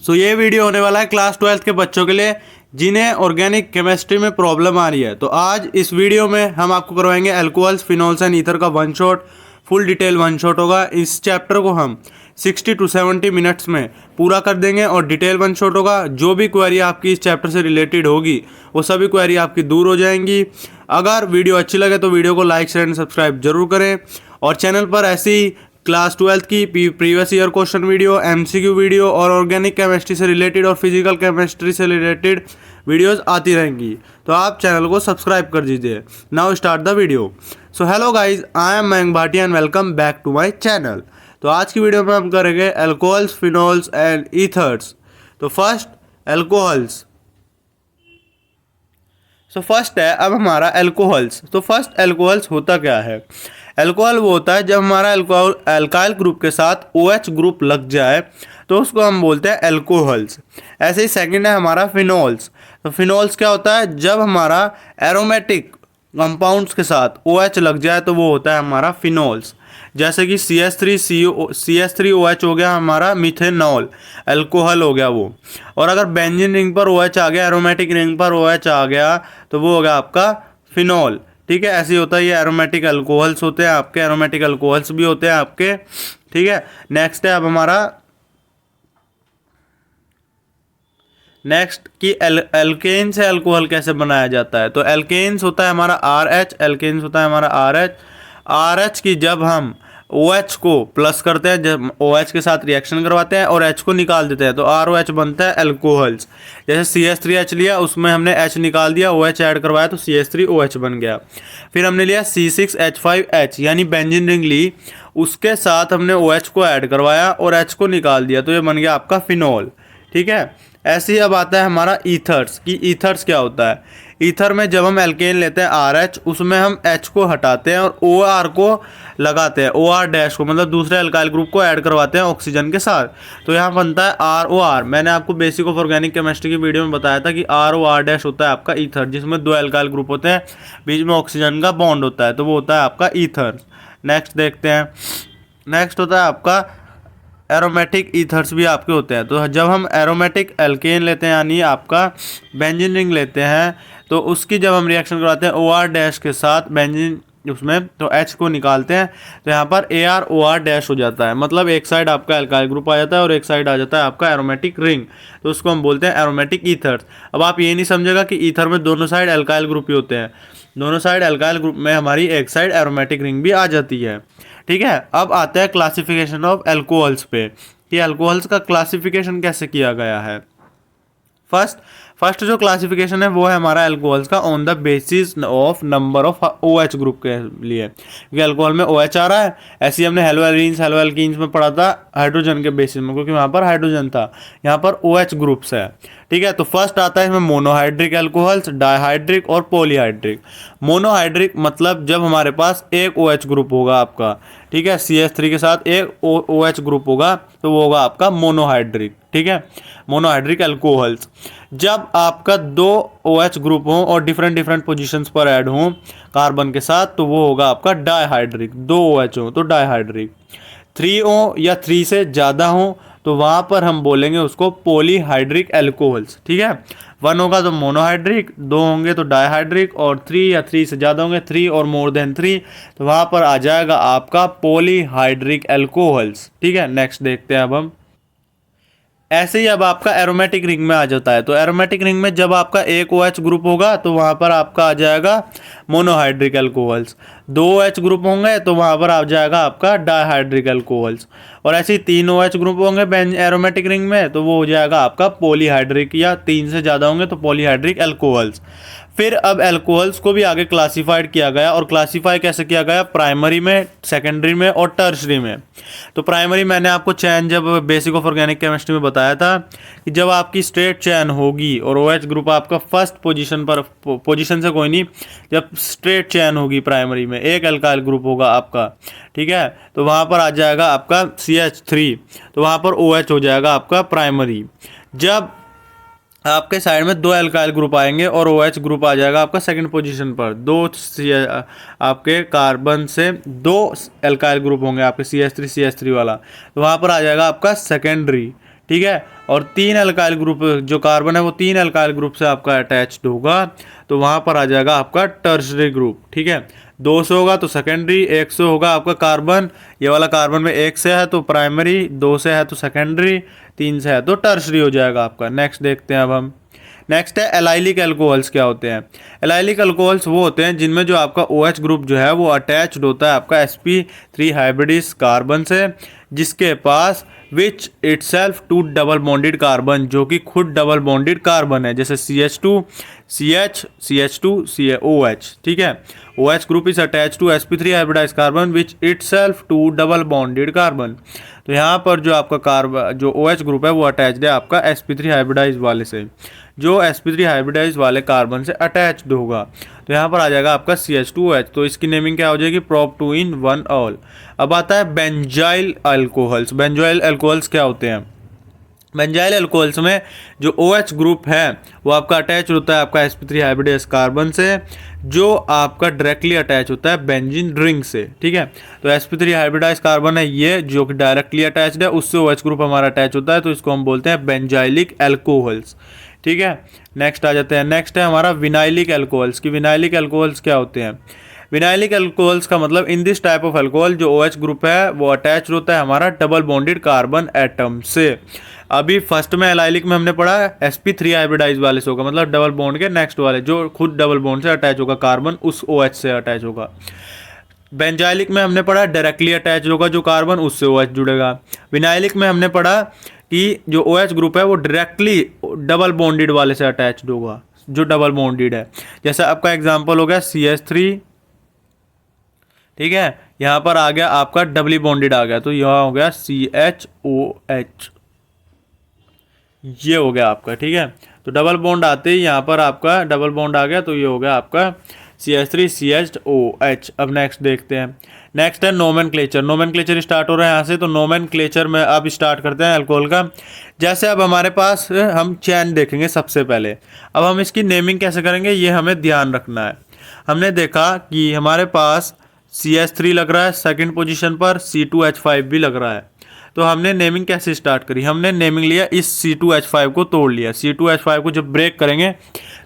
सो ये वीडियो होने वाला है क्लास 12th के बच्चों के लिए जिन्हें ऑर्गेनिक केमिस्ट्री में प्रॉब्लम आ रही है। तो आज इस वीडियो में हम आपको करवाएंगे अल्कोहल्स, फिनोल्स एंड ईथर का one shot, full detail one shot होगा। इस चैप्टर को हम 60 to 70 मिनट्स में पूरा कर देंगे और डिटेल वन शॉट होगा। जो भी क्वेरी आपकी इस चैप्टर से रिलेटेड होगी वो सभी क्वेरी आपकी दूर हो जाएंगी। अगर वीडियो अच्छी लगे तो वीडियो को लाइक शेयर एंड सब्सक्राइब जरूर करें और चैनल पर ऐसी क्लास 12th की previous year question video, MCQ video और ऑर्गेनिक केमिस्ट्री से रिलेटेड और फिजिकल केमिस्ट्री से रिलेटेड वीडियोस आती रहेंगी। तो आप चैनल को सब्सक्राइब कर दीजिए। Now start the video. So hello guys, I am Mayank Bhatia and welcome back to my channel. तो आज की वीडियो में हम करेंगे अल्कोहल्स, फिनोल्स एंड ईथर्स। तो फर्स्ट अल्कोहल्स। फर्स्ट है अब हमारा अल्कोहल्स। तो फर्स्ट अल्कोहल्स होता क्या है? अल्कोहल वो होता है जब हमारा अल्कोहल अल्काइल ग्रुप के साथ OH ग्रुप लग जाए तो उसको हम बोलते हैं अल्कोहल्स। ऐसे ही सेकंड है हमारा फिनोल्स। तो फिनोल्स क्या होता है? जब हमारा एरोमेटिक कंपाउंड्स के साथ OH लग जाए तो वो होता है हमारा फिनोल्स। जैसे कि CH3OH हो गया हमारा मिथेनॉल, अल्कोहल हो गया वो। और अगर बेंजीन रिंग पर OH आ गया, एरोमेटिक रिंग पर OH आ गया तो वो हो गया आपका फिनोल। ठीक है, ऐसे ही होता है। ये एरोमेटिक अल्कोहल्स होते हैं आपके, एरोमेटिक अल्कोहल्स भी होते हैं आपके। ठीक है, नेक्स्ट है अब हमारा नेक्स्ट कि एल्केन से अल्कोहल कैसे बनाया जाता है। तो एल्केन्स होता है हमारा RH, एल्केन्स होता है हमारा RH की जब हम OH को प्लस करते हैं, जब OH के साथ रिएक्शन करवाते हैं और H को निकाल देते हैं तो ROH बनता है अल्कोहल्स। जैसे CH3H लिया, उसमें हमने H निकाल दिया, OH ऐड करवाया तो CH3OH बन गया। फिर हमने लिया C6H5H यानी बेंजीन रिंग ली, उसके साथ हमने OH को ऐड करवाया और H को निकाल दिया तो ये बन गया आपका फिनोल। ठीक है, ऐसे ही अब आता है हमारा ईथर्स कि ईथर्स क्या होता है। ईथर में जब हम एल्केन लेते हैं RH, उसमें हम H को हटाते हैं और OR को लगाते हैं, OR डैश को, मतलब दूसरे अल्काइल ग्रुप को ऐड करवाते हैं ऑक्सीजन के साथ। तो यहाँ बनता है ROR। मैंने आपको बेसिक ऑफ ऑर्गेनिक केमिस्ट्री की वीडियो में बताया था कि ROR डैश होता है आपका ईथर, जिसमें दो अल्काइल ग्रुप होते हैं, बीच में ऑक्सीजन का बॉन्ड होता है, तो वो होता है आपका ईथर। नेक्स्ट देखते हैं। नेक्स्ट होता है आपका एरोमेटिक ईथर्स भी आपके होते हैं। तो जब हम एरोमेटिक एल्केन लेते हैं यानी आपका बेंजीन रिंग लेते हैं तो उसकी जब हम रिएक्शन करवाते हैं OR डैश के साथ बेंजीन उसमें, तो H को निकालते हैं तो यहाँ पर AROR डैश हो जाता है। मतलब एक साइड आपका एल्काइल ग्रुप आ जाता है और एक साइड आ जाता है आपका एरोमेटिक रिंग, तो उसको हम बोलते हैं एरोमेटिक ईथर्स। अब आप ये नहीं समझेगा कि ईथर में दोनों साइड एल्काइल ग्रुप ही होते हैं, दोनों साइड एल्काइल ग्रुप में हमारी एक साइड एरोमेटिक रिंग भी आ जाती है। ठीक है, अब आते हैं क्लासिफिकेशन ऑफ अल्कोहल्स पे कि अल्कोहल्स का क्लासिफिकेशन कैसे किया गया है। फर्स्ट जो क्लासिफिकेशन है वो है हमारा अल्कोहल्स का on the basis of number of OH group के लिए, क्योंकि अल्कोहल में OH आ रहा है। ऐसे ही हमने हेलोएल्कीन्स, हेलोएल्कीन्स में पढ़ा था हाइड्रोजन के बेसिस में, क्योंकि वहाँ पर हाइड्रोजन था, यहाँ पर OH ग्रुप्स है। ठीक है, तो फर्स्ट आता है इसमें मोनोहाइड्रिक अल्कोहल्स, डाइहाइड्रिक और पॉलीहाइड्रिक। मोनोहाइड्रिक मतलब जब हमारे पास एक OH ग्रुप होगा आपका, ठीक है, CH3 के साथ एक OH ग्रुप होगा तो वो होगा आपका मोनोहाइड्रिक। ठीक है, मोनोहाइड्रिक अल्कोहल्स। जब आपका दो OH ग्रुप हों और डिफरेंट पोजीशंस पर ऐड हों कार्बन के साथ तो वो होगा आपका डाइहाइड्रिक। दो OH हो तो डाइहाइड्रिक। 3 हो या 3 से ज़्यादा हो तो वहाँ पर हम बोलेंगे उसको पॉलीहाइड्रिक अल्कोहल्स। ठीक है, 1 होगा तो मोनोहाइड्रिक, 2 होंगे तो डाइहाइड्रिक, और 3 या 3 से ज़्यादा होंगे, 3 और मोर देन 3, तो वहाँ पर आ जाएगा आपका पॉलीहाइड्रिक अल्कोहल्स। ठीक है, नेक्स्ट देखते हैं अब हम। ऐसे ही अब आपका एरोमेटिक रिंग में आ जाता है। तो एरोमेटिक रिंग में जब आपका एक OH ग्रुप होगा तो वहाँ पर आपका आ जाएगा मोनोहाइड्रिक अल्कोहल्स। 2 OH ग्रुप होंगे तो वहाँ पर आ जाएगा आपका डाइहाइड्रिक अल्कोहल्स। और ऐसे ही 3 OH ग्रुप होंगे एरोमेटिक रिंग में तो वो हो जाएगा आपका पॉलीहाइड्रिक, या 3 से ज़्यादा होंगे तो पॉलीहाइड्रिक अल्कोहल्स। फिर अब अल्कोहल्स को भी आगे क्लासिफाइड किया गया, और क्लासीफाई कैसे किया गया? प्राइमरी में, सेकेंडरी में और टर्शरी में। तो प्राइमरी मैंने आपको चैन जब बेसिक ऑफ ऑर्गेनिक केमिस्ट्री में बताया था कि जब आपकी स्ट्रेट चैन होगी और OH ग्रुप आपका फर्स्ट पोजीशन पर, पोजीशन से कोई नहीं, जब स्ट्रेट चैन होगी प्राइमरी में, एक अल्काइल ग्रुप होगा आपका, ठीक है, तो वहाँ पर आ जाएगा आपका CH3, तो वहाँ पर OH हो जाएगा आपका प्राइमरी। जब आपके साइड में 2 अल्काइल ग्रुप आएंगे और OH ग्रुप आ जाएगा आपका सेकंड पोजीशन पर, आपके कार्बन से 2 अल्काइल ग्रुप होंगे आपके CH3 वाला, तो वहाँ पर आ जाएगा आपका सेकेंडरी। ठीक है। और 3 अल्काइल ग्रुप जो कार्बन है वो 3 अल्काइल ग्रुप से आपका अटैच्ड होगा, तो वहाँ पर आ जाएगा आपका टर्शरी ग्रुप। ठीक है, 2 से होगा तो सेकेंडरी, 1 से होगा आपका कार्बन, ये वाला कार्बन में 1 से है तो प्राइमरी, 2 से है तो सेकेंडरी, 3 से है तो टर्शरी हो जाएगा आपका। नेक्स्ट देखते हैं अब हम। नेक्स्ट है एलाइलिक अल्कोहल्स। क्या होते हैं एलाइलिक अल्कोहल्स? वो होते हैं जिनमें जो आपका OH ग्रुप जो है वो अटैच्ड होता है आपका sp3 हाइब्रिडिस कार्बन से, जिसके पास which itself to double bonded carbon, जो कि खुद डबल बॉन्डेड कार्बन है, जैसे CH2 CH CH2 COH। ठीक है, OH group is attach to sp3 hybridize carbon which itself to double bonded carbon. तो यहाँ पर जो आपका कार्बन जो OH ग्रुप है वो अटैच्ड है आपका sp3 हाइब्रिडाइज वाले से, जो sp3 हाइब्रिडाइज वाले कार्बन से अटैच्ड होगा। तो यहाँ पर आ जाएगा आपका CH2OH। तो इसकी नेमिंग क्या हो जाएगी? prop 2 in 1 all. अब आता है बेंजाइल अल्कोहल्स। बेंजाइल अल्कोहल्स क्या होते हैं? बेंजाइल अल्कोहल्स में जो OH ग्रुप है वो आपका अटैच होता है आपका sp3 हाइब्रिडाइज कार्बन से, जो आपका डायरेक्टली अटैच होता है बेंजीन रिंग से। ठीक है, तो sp3 हाइब्रिडाइज कार्बन है ये जो कि डायरेक्टली अटैच्ड है, उससे OH ग्रुप हमारा अटैच होता है, तो इसको हम बोलते हैं बेंजाइलिक अल्कोहल्स। ठीक है, नेक्स्ट आ जाते हैं। नेक्स्ट है हमारा विनाइलिक अल्कोहल्स। की विनाइलिक अल्कोहल्स क्या होते हैं? विनाइलिक अल्कोहल्स का मतलब in this type of alcohol जो OH ग्रुप है वो अटैच होता है हमारा डबल बॉन्डेड कार्बन एटम से। अभी फर्स्ट में एलाइलिक में हमने पढ़ा sp3 हाइब्रिडाइज वाले से होगा, मतलब डबल बॉन्ड के नेक्स्ट वाले जो खुद डबल बॉन्ड से अटैच होगा कार्बन, उस OH से अटैच होगा। बेंजाइलिक में हमने पढ़ा डायरेक्टली अटैच होगा जो कार्बन, उससे OH जुड़ेगा। विनाइलिक में हमने पढ़ा कि जो OH ग्रुप है वो डायरेक्टली डबल बॉन्डेड वाले से अटैच्ड होगा, जो डबल बॉन्डेड है। जैसे आपका एग्जांपल हो गया CH3। ठीक है, यहाँ पर आ गया आपका डबली बॉन्डेड आ गया, तो यहाँ हो गया CHOH, ये हो गया आपका। ठीक है, तो डबल बॉन्ड आते ही यहाँ पर आपका डबल बॉन्ड आ गया, तो ये हो गया आपका CH3 CHOH। अब नेक्स्ट देखते हैं। नेक्स्ट है नोमेनक्लेचर। नोमेनक्लेचर स्टार्ट हो रहा है यहाँ से, तो नोमेनक्लेचर में अब स्टार्ट करते हैं अल्कोहल का। जैसे अब हमारे पास हम चैन देखेंगे सबसे पहले। अब हम इसकी नेमिंग कैसे करेंगे ये हमें ध्यान रखना है। हमने देखा कि हमारे पास CH3 लग रहा है सेकंड पोजीशन पर, C2H5 भी लग रहा है, तो हमने नेमिंग कैसे स्टार्ट करी? हमने नेमिंग लिया इस C2H5 को तोड़ लिया। C2H5 को जब ब्रेक करेंगे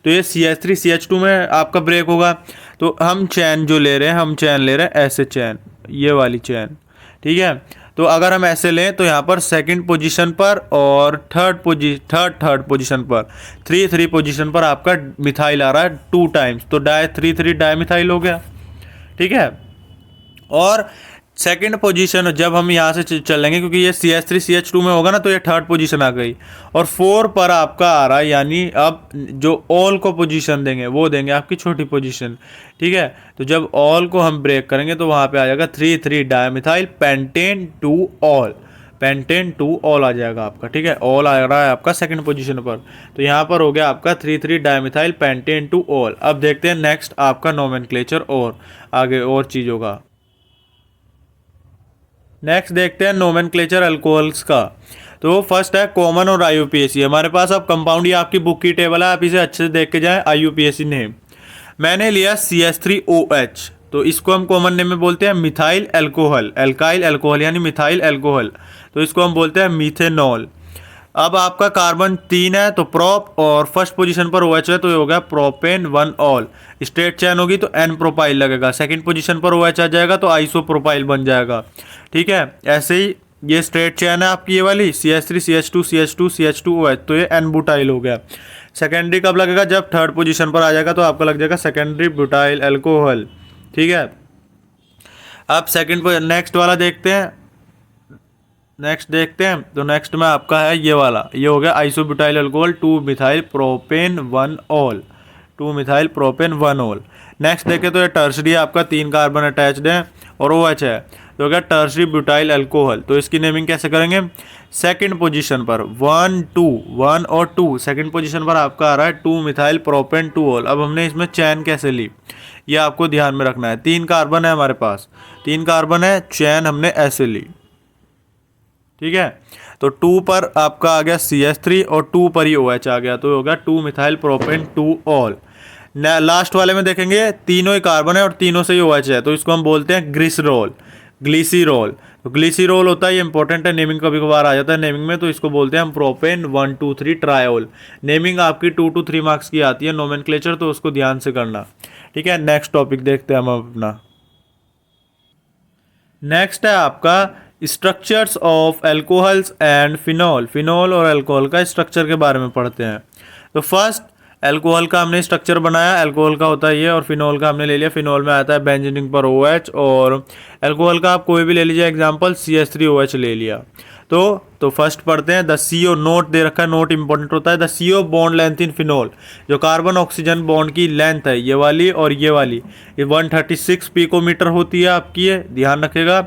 तो ये CH3 CH2 में आपका ब्रेक होगा। तो हम चैन जो ले रहे हैं, हम चैन ले रहे हैं ऐसे चैन, ये वाली चैन। ठीक है, तो अगर हम ऐसे लें तो यहाँ पर सेकंड पोजीशन पर और थर्ड पोजीशन पर 3 पोजीशन पर आपका मिथाइल आ रहा है 2 टाइम्स, तो 3 डाई मिथाइल हो गया। ठीक है, और सेकंड पोजीशन जब हम यहाँ से चलेंगे, क्योंकि ये CH3 CH2 में होगा ना, तो ये थर्ड पोजीशन आ गई। और 4 पर आपका आ रहा है, यानी अब जो ऑल को पोजीशन देंगे वो देंगे आपकी छोटी पोजीशन। ठीक है, तो जब ऑल को हम ब्रेक करेंगे तो वहाँ पे आ जाएगा 3 dimethyl pentane 2 ol, pentane 2 ol आ जाएगा आपका। ठीक है, ऑल आ रहा है आपका सेकंड पोजीशन पर, तो यहाँ पर हो गया आपका 3 डायमिथाइल पेंटेन 2 ऑल। अब देखते हैं नेक्स्ट आपका नोमेनक्लेचर और आगे और चीज़ों का। नेक्स्ट देखते हैं नोमेनक्लेचर अल्कोहल्स का। तो फर्स्ट है कॉमन और IUPAC। हमारे पास अब कंपाउंड, ये आपकी बुक की टेबल है, आप इसे अच्छे से देख के जाएं। IUPAC नेम मैंने लिया CH3OH, तो इसको हम कॉमन नेम में बोलते हैं मिथाइल अल्कोहल, एल्काइल अल्कोहल यानी मिथाइल अल्कोहल, तो इसको हम बोलते हैं मीथेनॉल। अब आपका कार्बन 3 है तो प्रोप, और फर्स्ट पोजीशन पर OH है तो ये हो गया प्रोपेन 1 ऑल। स्ट्रेट चैन होगी तो N प्रोपाइल लगेगा। सेकंड पोजीशन पर OH आ जाएगा तो आइसोप्रोपाइल बन जाएगा। ठीक है, ऐसे ही ये स्ट्रेट चैन है आपकी ये वाली CH3 CH2 CH2 CH2OH, तो ये N बुटाइल हो गया। सेकेंडरी कब लगेगा? जब थर्ड पोजीशन पर आ जाएगा तो आपका लग जाएगा सेकेंडरी बुटाइल अल्कोहल। ठीक है, अब सेकंड नेक्स्ट वाला देखते हैं। नेक्स्ट देखते हैं, तो नेक्स्ट में आपका है ये वाला, ये हो गया isobutyl alcohol 2 methyl propane 1 all, 2 methyl propane 1 all. Next देखें तो ये टर्सरी आपका 3 कार्बन अटैच्ड है और OH है, तो हो गया टर्सरी ब्यूटाइल अल्कोहल। तो इसकी नेमिंग कैसे करेंगे? सेकंड पोजीशन पर 1 और 2, सेकंड पोजीशन पर आपका आ रहा है 2 मिथाइल प्रोपेन 2 ऑल। अब हमने इसमें चैन कैसे ली ये आपको ध्यान में रखना है। 3 कार्बन है हमारे पास, 3 कार्बन है, चैन हमने ऐसे ली। ठीक है, तो 2 पर आपका आ गया CH3 और 2 पर ही OH आ गया, तो हो गया 2 मिथाइल प्रोपेन 2 ऑल। लास्ट वाले में देखेंगे तीनों ही कार्बन है और तीनों से ही OH है, तो इसको हम बोलते हैं ग्लिसरॉल, ग्लिसिरॉल। तो ग्लिसरॉल होता है, ये इंपॉर्टेंट है, नेमिंग कभी कभार आ जाता है नेमिंग में, तो इसको बोलते हैं हम प्रोपेन 1,2,3 ट्रायोल। नेमिंग आपकी 2 to 3 मार्क्स की आती है, नोमेनक्लेचर तो उसको ध्यान से करना। ठीक है, नेक्स्ट टॉपिक देखते हैं हम अपना। नेक्स्ट है आपका structures of alcohols and phenol. Phenol और अल्कोहल का स्ट्रक्चर के बारे में पढ़ते हैं। तो फर्स्ट अल्कोहल का हमने स्ट्रक्चर बनाया, अल्कोहल का होता है ये, और फिनॉल का हमने ले लिया। फिनॉल में आता है बेंजीनिंग पर OH, और अल्कोहल का आप कोई भी ले लीजिए, एग्जांपल CH3OH ले लिया। तो फर्स्ट पढ़ते हैं द CO, नोट दे रखा है, नोट इंपॉर्टेंट होता है। The CO bond length in phenol, जो कार्बन ऑक्सीजन बॉन्ड की लेंथ है ये वाली और ये वाली, ये 136 पिकोमीटर होती है आपकी, ये ध्यान रखेगा।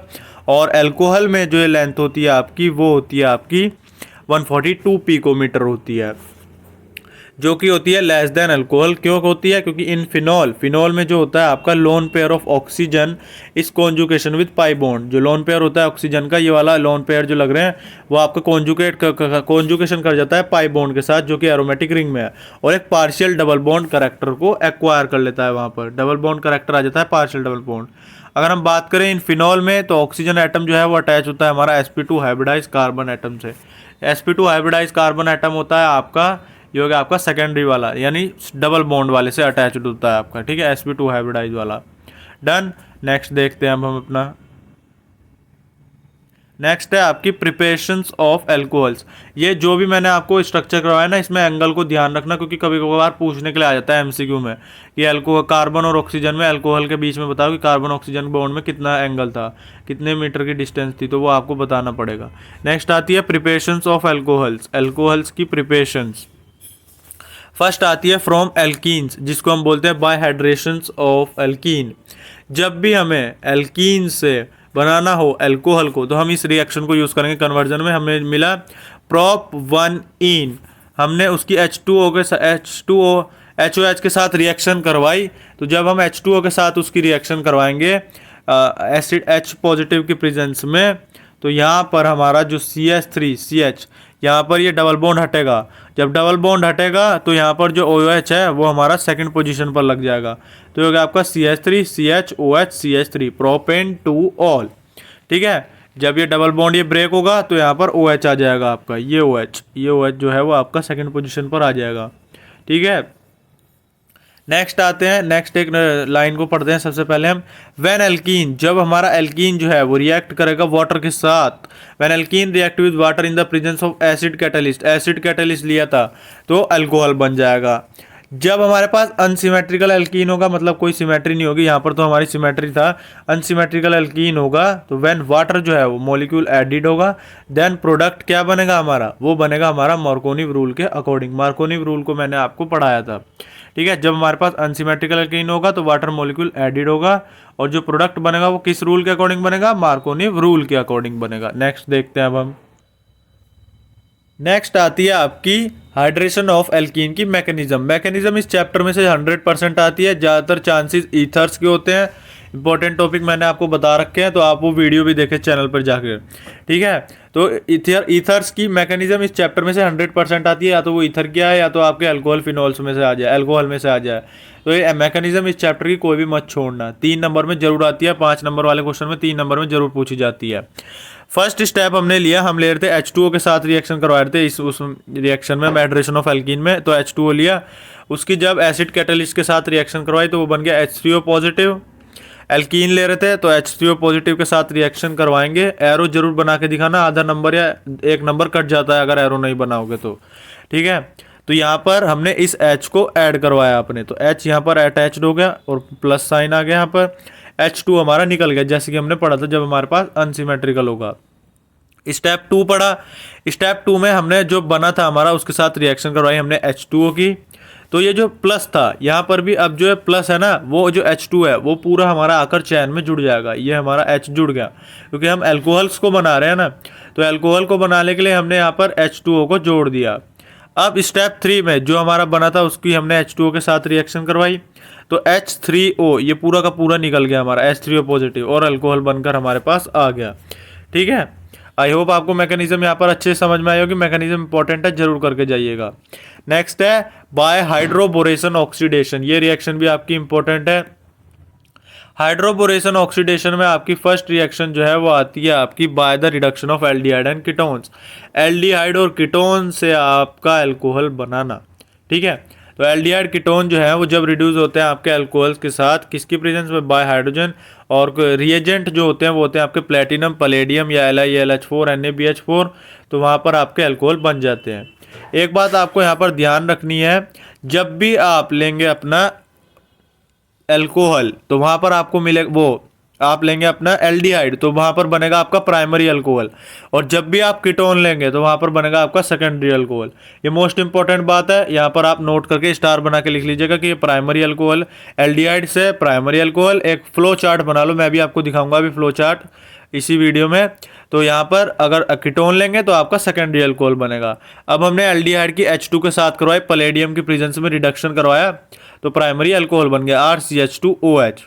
और अल्कोहल में जो ये लेंथ होती है आपकी वो होती है आपकी 142 पिकोमीटर होती है, जो कि होती है लेस देन अल्कोहल। क्यों होती है? क्योंकि इन फिनॉल में जो होता है आपका लोन पेयर ऑफ ऑक्सीजन इस कॉन्जुकेशन विद पाई बॉन्ड, जो लोन पेयर होता है ऑक्सीजन का, ये वाला लोन पेयर जो लग रहे हैं वो आपका कॉन्जुकेशन कर जाता है पाई बॉन्ड के साथ, जो कि एरोमेटिक रिंग में है, और एक पार्शियल डबल बॉन्ड करेक्टर को एक्वायर कर लेता है। वहाँ पर डबल बॉन्ड करेक्टर आ जाता है, पार्शियल डबल बॉन्ड। अगर हम बात करें इन फिनॉल में, तो ऑक्सीजन एटम जो है वो अटैच होता है हमारा sp2 हाइब्रिडाइज कार्बन एटम से। sp2 हाइब्रिडाइज कार्बन एटम होता है आपका, ये हो गया आपका सेकेंडरी वाला, यानी डबल बॉन्ड वाले से अटैच्ड होता है आपका। ठीक है, sp2 हाइब्रिडाइज वाला। डन। नेक्स्ट देखते हैं हम अपना। नेक्स्ट है आपकी प्रिपरेशंस ऑफ एल्कोहल्स। ये जो भी मैंने आपको स्ट्रक्चर करवाया ना, इसमें एंगल को ध्यान रखना, क्योंकि कभी कभार पूछने के लिए आ जाता है MCQ में कि अल्कोहल, कार्बन और ऑक्सीजन में, अल्कोहल के बीच में बताओ कि कार्बन ऑक्सीजन बॉन्ड में कितना एंगल था, कितने मीटर की डिस्टेंस थी, तो वो आपको बताना पड़ेगा। नेक्स्ट आती है प्रिपरेशंस ऑफ एल्कोहल्स, एल्कोहल्स की प्रिपरेशंस। फर्स्ट आती है फ्रॉम एल्कीन्स, जिसको हम बोलते हैं बाय हाइड्रेशंस ऑफ एल्कीन। जब भी हमें एल्कीन से बनाना हो अल्कोहल को, तो हम इस रिएक्शन को यूज़ करेंगे कन्वर्जन में। हमें मिला prop 1ene, हमने उसकी H2O के HOH के साथ रिएक्शन करवाई। तो जब हम H2O के साथ उसकी रिएक्शन करवाएंगे एसिड H पॉजिटिव की प्रेजेंस में, तो यहाँ पर हमारा जो CH3CH, यहाँ पर ये डबल बॉन्ड हटेगा। जब डबल बॉन्ड हटेगा तो यहाँ पर जो OH है वो हमारा सेकंड पोजीशन पर लग जाएगा, तो ये होगा आपका CH3CHOH CH3 प्रोपेन 2 ऑल। ठीक है, जब ये डबल बॉन्ड ये ब्रेक होगा तो यहाँ पर OH आ जाएगा आपका, ये OH जो है वो आपका सेकंड पोजीशन पर आ जाएगा। ठीक है, नेक्स्ट आते हैं, नेक्स्ट एक लाइन को पढ़ते हैं सबसे पहले हम। व्हेन एल्कीन, जब हमारा एल्कीन जो है वो रिएक्ट करेगा वाटर के साथ। When alkene react with water in the presence of acid catalyst, acid catalyst लिया था तो अल्कोहल बन जाएगा। जब हमारे पास अनसिमेट्रिकल एल्कीन होगा, मतलब कोई सिमेट्री नहीं होगी, यहाँ पर तो हमारी सिमेट्री था, अनसिमेट्रिकल एल्कीन होगा, तो व्हेन वाटर जो है वो मॉलिक्यूल एडिड होगा, देन प्रोडक्ट क्या बनेगा हमारा, वो बनेगा हमारा मार्कोनी रूल के अकॉर्डिंग। मार्कोनी रूल को मैंने आपको पढ़ाया था। ठीक है, जब हमारे पास अनसिमेट्रिकल एल्कीन होगा तो वाटर मॉलिक्यूल एडिड होगा, और जो प्रोडक्ट बनेगा वो किस रूल के अकॉर्डिंग बनेगा, मार्कोनी रूल के अकॉर्डिंग बनेगा। नेक्स्ट देखते हैं अब हम। नेक्स्ट आती है आपकी हाइड्रेशन ऑफ एल्कीन की मैकेनिज्म इस चैप्टर में से 100% आती है। ज़्यादातर चांसेस ईथर्स के होते हैं। इंपॉर्टेंट टॉपिक मैंने आपको बता रखे हैं, तो आप वो वीडियो भी देखें चैनल पर जाकर। ठीक है, तो ईथर्स की मैकेनिज्म इस चैप्टर में से 100% आती है। या तो वो ईथर क्या है, या तो आपके अल्कोहल फिनॉल्स में से आ जाए, अल्कोहल में से आ जाए। तो ये मैकेनिज्म इस चैप्टर की कोई भी मत छोड़ना, 3 नंबर में जरूर आती है, 5 नंबर वाले क्वेश्चन में 3 नंबर में जरूर पूछी जाती है। फर्स्ट स्टेप हमने लिया, हम ले रहे थे H2O के साथ रिएक्शन करवा रहे थे उस रिएक्शन में, हाइड्रेशन ऑफ एल्कीन में। तो H2O लिया, उसकी जब एसिड कैटलिस्ट के साथ रिएक्शन करवाई तो वो बन गया H3O पॉजिटिव। एल्कीन ले रहे थे तो H3O पॉजिटिव के साथ रिएक्शन करवाएंगे। एरो जरूर बना के दिखाना, आधा नंबर या 1 नंबर कट जाता है अगर एरो नहीं बनाओगे तो। ठीक है, तो यहाँ पर हमने इस H को ऐड करवाया अपने, तो H यहाँ पर अटैच्ड हो गया और प्लस साइन आ गया। यहाँ पर H2 हमारा निकल गया, जैसे कि हमने पढ़ा था जब हमारे पास अनसिमेट्रिकल होगा। स्टेप 2 पढ़ा, स्टेप 2 में हमने जो बना था हमारा उसके साथ रिएक्शन करवाई हमने H2O की। तो ये जो प्लस था यहाँ पर भी, अब जो है प्लस है ना, वो जो H2 है वो पूरा हमारा आकर चैन में जुड़ जाएगा। ये हमारा H जुड़ गया, क्योंकि हम एल्कोहल्स को बना रहे हैं ना, तो एल्कोहल को बनाने के लिए हमने यहाँ पर H2O को जोड़ दिया। अब स्टेप 3 में जो हमारा बना था उसकी हमने H2O के साथ रिएक्शन करवाई, तो H3O ये पूरा का पूरा निकल गया हमारा H3O पॉजिटिव, और अल्कोहल बनकर हमारे पास आ गया। ठीक है, आई होप आपको मैकेनिज्म यहाँ पर अच्छे से समझ में आई होगी। मैकेनिज्म इंपॉर्टेंट है, जरूर करके जाइएगा। नेक्स्ट है बाय हाइड्रोबोरेशन ऑक्सीडेशन, ये रिएक्शन भी आपकी इंपॉर्टेंट है। हाइड्रोबोरेशन ऑक्सीडेशन में आपकी फर्स्ट रिएक्शन जो है वो आती है आपकी by the reduction of aldehyde and ketones. Aldehyde और कीटोन से आपका अल्कोहल बनाना, ठीक है। तो एल्डिहाइड कीटोन जो है वो जब रिड्यूस होते हैं आपके अल्कोहल्स के साथ, किसकी प्रेजेंस में, बाय हाइड्रोजन, और रिएजेंट जो होते हैं वो होते हैं आपके प्लेटिनम, पलेडियम या LiAlH4 NaBH4, तो वहाँ पर आपके अल्कोहल बन जाते हैं। एक बात आपको यहाँ पर ध्यान रखनी है, जब भी आप लेंगे अपना अल्कोहल तो वहां पर आपको मिलेगा वो, आप लेंगे अपना एल्डिहाइड तो वहां पर बनेगा आपका प्राइमरी अल्कोहल, और जब भी आप कीटोन लेंगे तो वहां पर बनेगा आपका सेकेंडरी अल्कोहल। ये मोस्ट इंपॉर्टेंट बात है, यहाँ पर आप नोट करके स्टार बना के लिख लीजिएगा कि ये प्राइमरी अल्कोहल, एल्डिहाइड से प्राइमरी अल्कोहल। एक फ्लो चार्ट बना लो, मैं भी आपको दिखाऊंगा अभी फ्लो चार्ट इसी वीडियो में। तो यहाँ पर अगर कीटोन लेंगे तो आपका सेकेंडरी अल्कोहल बनेगा। अब हमने एल्डिहाइड की H2 के साथ करवाई, पलेडियम की प्रेजेंस में रिडक्शन करवाया, तो प्राइमरी अल्कोहल बन गया RCH2OH,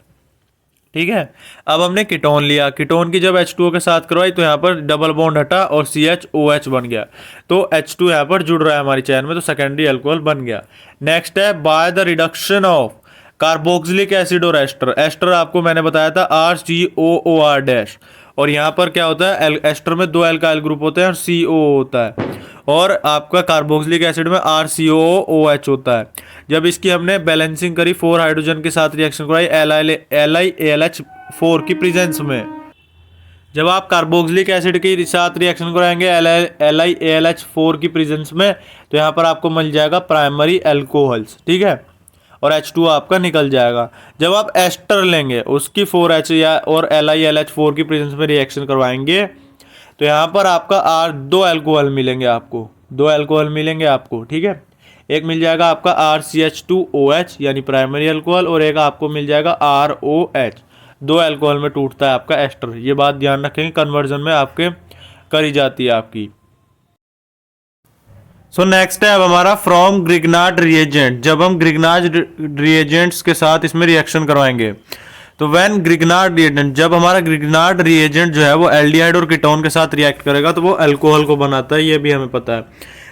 ठीक है। अब हमने कीटोन लिया, कीटोन की जब H2O के साथ करवाई तो यहाँ पर डबल बॉन्ड हटा और CHOH बन गया, तो H2 यहाँ पर जुड़ रहा है हमारी चैन में, तो सेकेंडरी अल्कोहल बन गया। नेक्स्ट है by the reduction of carboxylic acid और एस्टर। एस्टर आपको मैंने बताया था RCOOR-, और यहाँ पर क्या होता है, एस्टर में 2 एल्काइल ग्रुप होते हैं और CO होता है, और आपका कार्बोक्सिलिक एसिड में RCOOH होता है। जब इसकी हमने बैलेंसिंग करी 4 हाइड्रोजन के साथ रिएक्शन कराई LiAlH4 की प्रेजेंस में, जब आप कार्बोक्सिलिक एसिड के साथ रिएक्शन कराएंगे LiAlH4 की प्रेजेंस में, तो यहाँ पर आपको मिल जाएगा प्राइमरी अल्कोहल्स, ठीक है, और H2 आपका निकल जाएगा। जब आप एस्टर लेंगे उसकी 4H या और LiAlH4 की प्रेजेंस में रिएक्शन करवाएंगे, तो यहाँ पर आपका दो अल्कोहल मिलेंगे आपको, 2 अल्कोहल मिलेंगे आपको, ठीक है। एक मिल जाएगा आपका RCH2OH यानी प्राइमरी अल्कोहल, और एक आपको मिल जाएगा ROH, 2 अल्कोहल में टूटता है आपका एस्टर। ये बात ध्यान रखेंगे, कन्वर्जन में आपके करी जाती है आपकी। सो नेक्स्ट है अब हमारा फ्रॉम ग्रिग्नार्ड रिएजेंट। जब हम ग्रिग्नार्ड रिएजेंट्स के साथ इसमें रिएक्शन करवाएंगे, तो व्हेन ग्रिग्नार्ड रिएजेंट, जब हमारा ग्रिग्नार्ड रिएजेंट जो है वो एल्डिहाइड और कीटोन के साथ रिएक्ट करेगा तो वो अल्कोहल को बनाता है, ये भी हमें पता है।